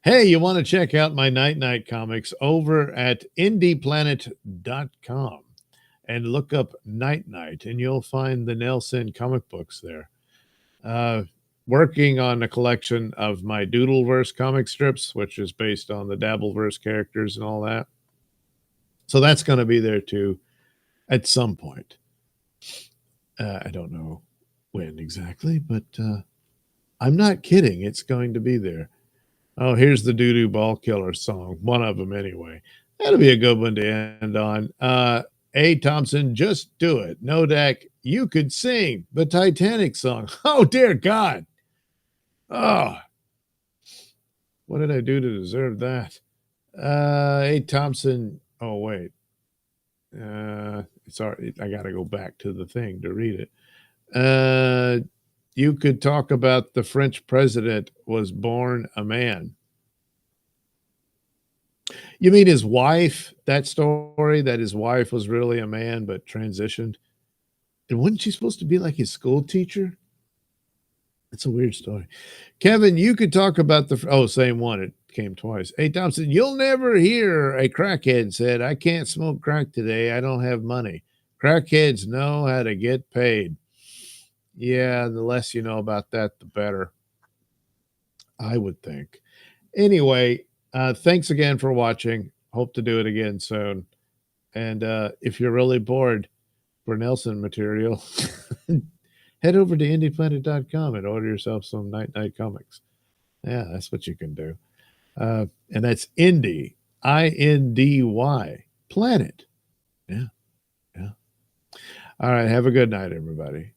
Hey, you want to check out my Night comics over at indieplanet.com and look up Night, and you'll find the Nailsin comic books there. Working on a collection of my Doodleverse comic strips, which is based on the Dabbleverse characters and all that. So that's going to be there too at some point. I don't know when exactly, but I'm not kidding. It's going to be there. Oh, here's the Doo-Doo Ball Killer song. One of them anyway. That'll be a good one to end on. A. Thompson, just do it. Nodak, you could sing the Titanic song. Oh, dear God. Oh, what did I do to deserve that? A. Thompson. Oh, wait. It's already, I got to go back to the thing to read it. You could talk about the French president was born a man. You mean his wife? That story that his wife was really a man but transitioned? And wasn't she supposed to be like his school teacher? It's a weird story. Kevin, you could talk about the... same one. It came twice. Hey, Thompson, you'll never hear a crackhead said, I can't smoke crack today. I don't have money. Crackheads know how to get paid. Yeah, the less you know about that, the better, I would think. Anyway, thanks again for watching. Hope to do it again soon. And if you're really bored for Nailsin material, head over to indieplanet.com and order yourself some Night comics. Yeah, that's what you can do. And that's Indie, I-N-D-Y, Planet. Yeah. All right, have a good night, everybody.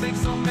fix all